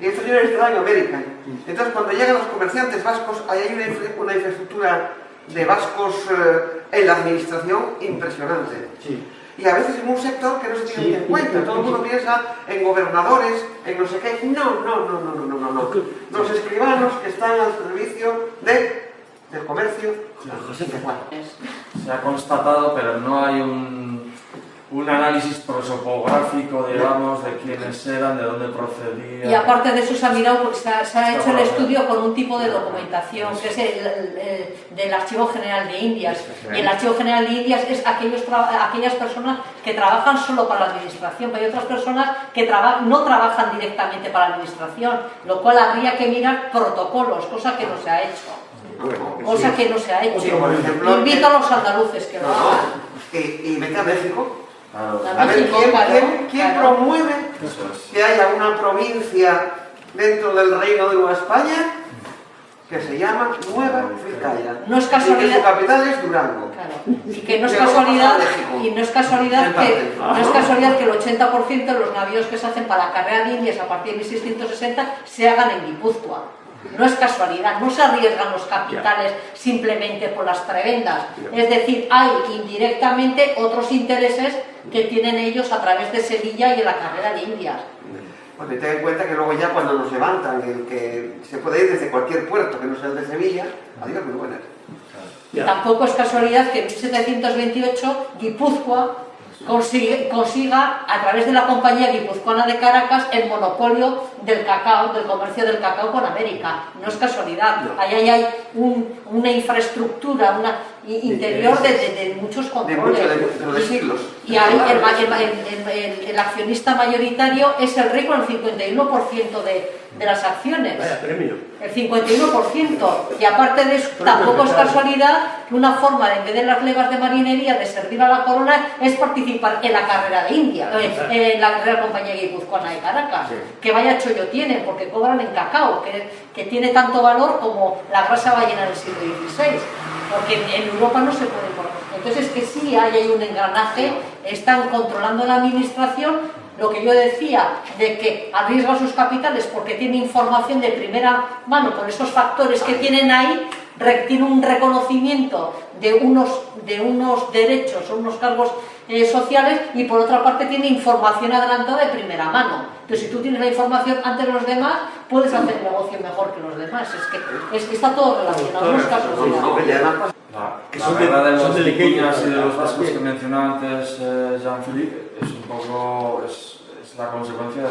Y estos señores están en América. Entonces, cuando llegan los comerciantes vascos, ahí hay una infraestructura de vascos en la administración impresionante. Y a veces en un sector que no se tiene en cuenta. Todo el mundo piensa en gobernadores, en no sé qué. No. Los escribanos que están al servicio del comercio. Se ha constatado, pero no hay un análisis prosopográfico, digamos, de quiénes eran, de dónde procedían. Y aparte de eso se ha mirado, se ha hecho el estudio con un tipo de documentación, que es del Archivo General de Indias. Y el Archivo General de Indias es aquellas personas que trabajan solo para la administración, pero hay otras personas que no trabajan directamente para la administración, lo cual habría que mirar protocolos, cosa que no se ha hecho. Cosa que no se ha hecho. Por ejemplo, invito a los andaluces que lo hagan. Y vete a México. Claro. A ver, ¿quién promueve que haya una provincia dentro del Reino de Nueva España que se llama Nueva Vizcaya? No es casualidad. Y que su capital es Durango. Claro. Y que no es casualidad, que el 80% de los navíos que se hacen para la carrera de Indias a partir de 1660 se hagan en Guipúzcoa. No es casualidad, no se arriesgan los capitales simplemente por las prebendas. Es decir, hay indirectamente otros intereses que tienen ellos a través de Sevilla y de la carrera de Indias. Pues ten en cuenta que luego ya cuando nos levantan, que se puede ir desde cualquier puerto que no sea el de Sevilla, adiós, muy buenas. Y tampoco es casualidad que en 1728 Guipúzcoa consiga, a través de la Compañía Guipuzcoana de Caracas, el monopolio del cacao, del comercio del cacao con América. No es casualidad. Ahí hay una infraestructura interior de muchos controles. De siglos. Y ahí el accionista mayoritario es el rey con el 51% de las acciones. Vaya premio. El 51%. Y aparte de eso, tampoco es casualidad que una forma de, en vez de las levas de marinería, de servir a la corona, es participar en la carrera de India, en la Real Compañía Guipuzcoana de Caracas. Que vaya chollo tienen, porque cobran en cacao, que tiene tanto valor como la grasa ballena del siglo XVI. Porque en Europa no se puede importar. Entonces es que sí hay un engranaje, están controlando la administración. Lo que yo decía, de que arriesga sus capitales porque tiene información de primera mano con esos factores que tienen ahí, tiene un reconocimiento de unos derechos o unos cargos sociales, y por otra parte tiene información adelantada de primera mano. Entonces, si tú tienes la información antes de los demás, puedes hacer el negocio mejor que los demás. Es que está todo relacionado. No es casualidad. La guerra de los vicuñas y de los vascos que mencionaba antes Jean-Philippe es un poco es la consecuencia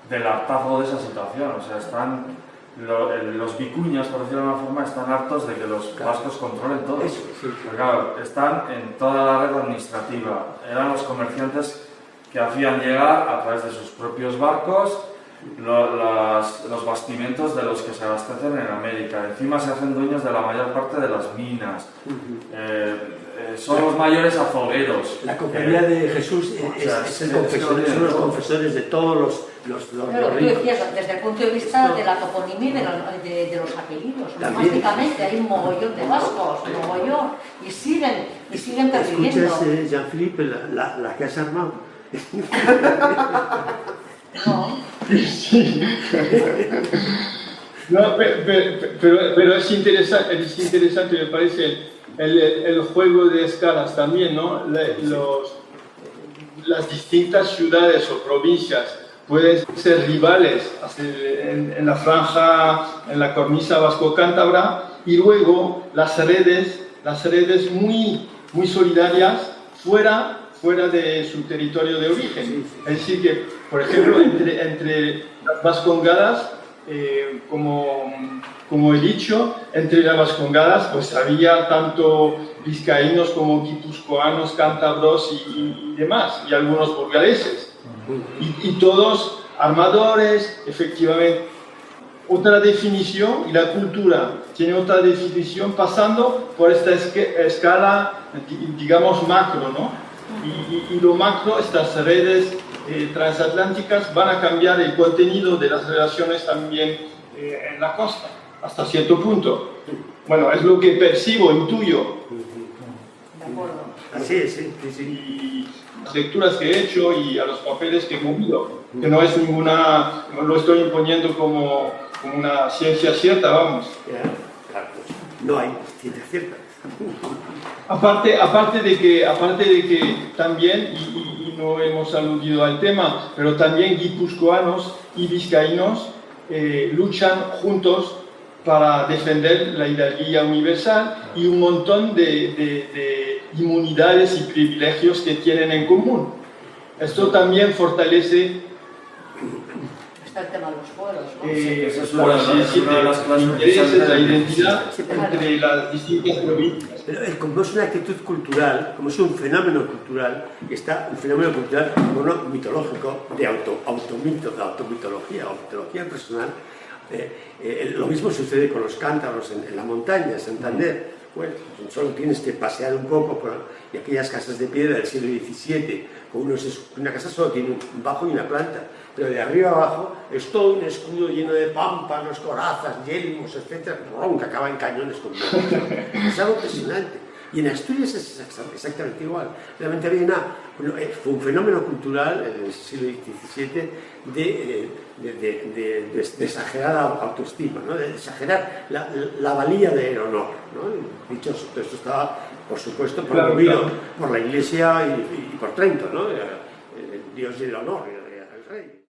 del hartazgo de esa situación. O sea, los vicuñas, por decirlo de alguna forma, están hartos de que los vascos controlen todo. Pero claro, están en toda la red administrativa. Eran los comerciantes que hacían llegar a través de sus propios barcos los bastimentos de los que se abastecen en América. Encima se hacen dueños de la mayor parte de las minas. Son los mayores azogueros. La compañía de Jesús son los confesores de todos los Pero tú decías, desde el punto de vista de la toponimia y de los apellidos, básicamente hay un mogollón de vascos, un mogollón, y siguen perviviendo. ¿Escuchas, Jean-Philippe, la que has armado? No. Sí. No, pero es interesante, me parece, el juego de escalas también, ¿no? Las distintas ciudades o provincias pueden ser rivales en la franja, en la cornisa vasco-cántabra, y luego las redes muy solidarias fuera de su territorio de origen. Es decir, que, por ejemplo, entre las vascongadas, como he dicho, entre las vascongadas pues había tanto vizcaínos como guipuzcoanos, cántabros y demás, y algunos burgaleses. Y todos armadores, efectivamente. Otra definición, y la cultura tiene otra definición pasando por esta escala, digamos, macro, ¿no? Y lo macro, estas redes transatlánticas van a cambiar el contenido de las relaciones también en la costa, hasta cierto punto. Bueno, es lo que percibo, intuyo. De acuerdo. Así es, sí. Y las lecturas que he hecho y a los papeles que he movido, que no es ninguna, no lo estoy imponiendo como una ciencia cierta, vamos. Claro, no hay ciencia cierta. Aparte de que también, y no hemos aludido al tema, pero también guipuzcoanos y vizcaínos luchan juntos para defender la hidalguía universal y un montón de inmunidades y privilegios que tienen en común. Esto también fortalece Está el tema de los fueros, ¿no? los intereses, la identidad entre las distintas provincias. Pero como es una actitud cultural, como es un fenómeno cultural, está un fenómeno cultural, bueno, mitológico, de automito, de automitología personal. Lo mismo sucede con los cántabros en la montaña, en Santander. Bueno, solo tienes que pasear un poco y aquellas casas de piedra del siglo XVII, una casa solo tiene un bajo y una planta, pero de arriba abajo es todo un escudo lleno de pámpanos, corazas, yelmos, etc., que acaba en cañones con es algo impresionante. Y en Asturias es exactamente igual. Realmente había fue un fenómeno cultural en el siglo XVII de exagerada autoestima, ¿no? De exagerar la valía del honor, ¿no? Dicho todo esto estaba, por supuesto, promovido por la Iglesia y por Trento, ¿no? El Dios del honor, el rey.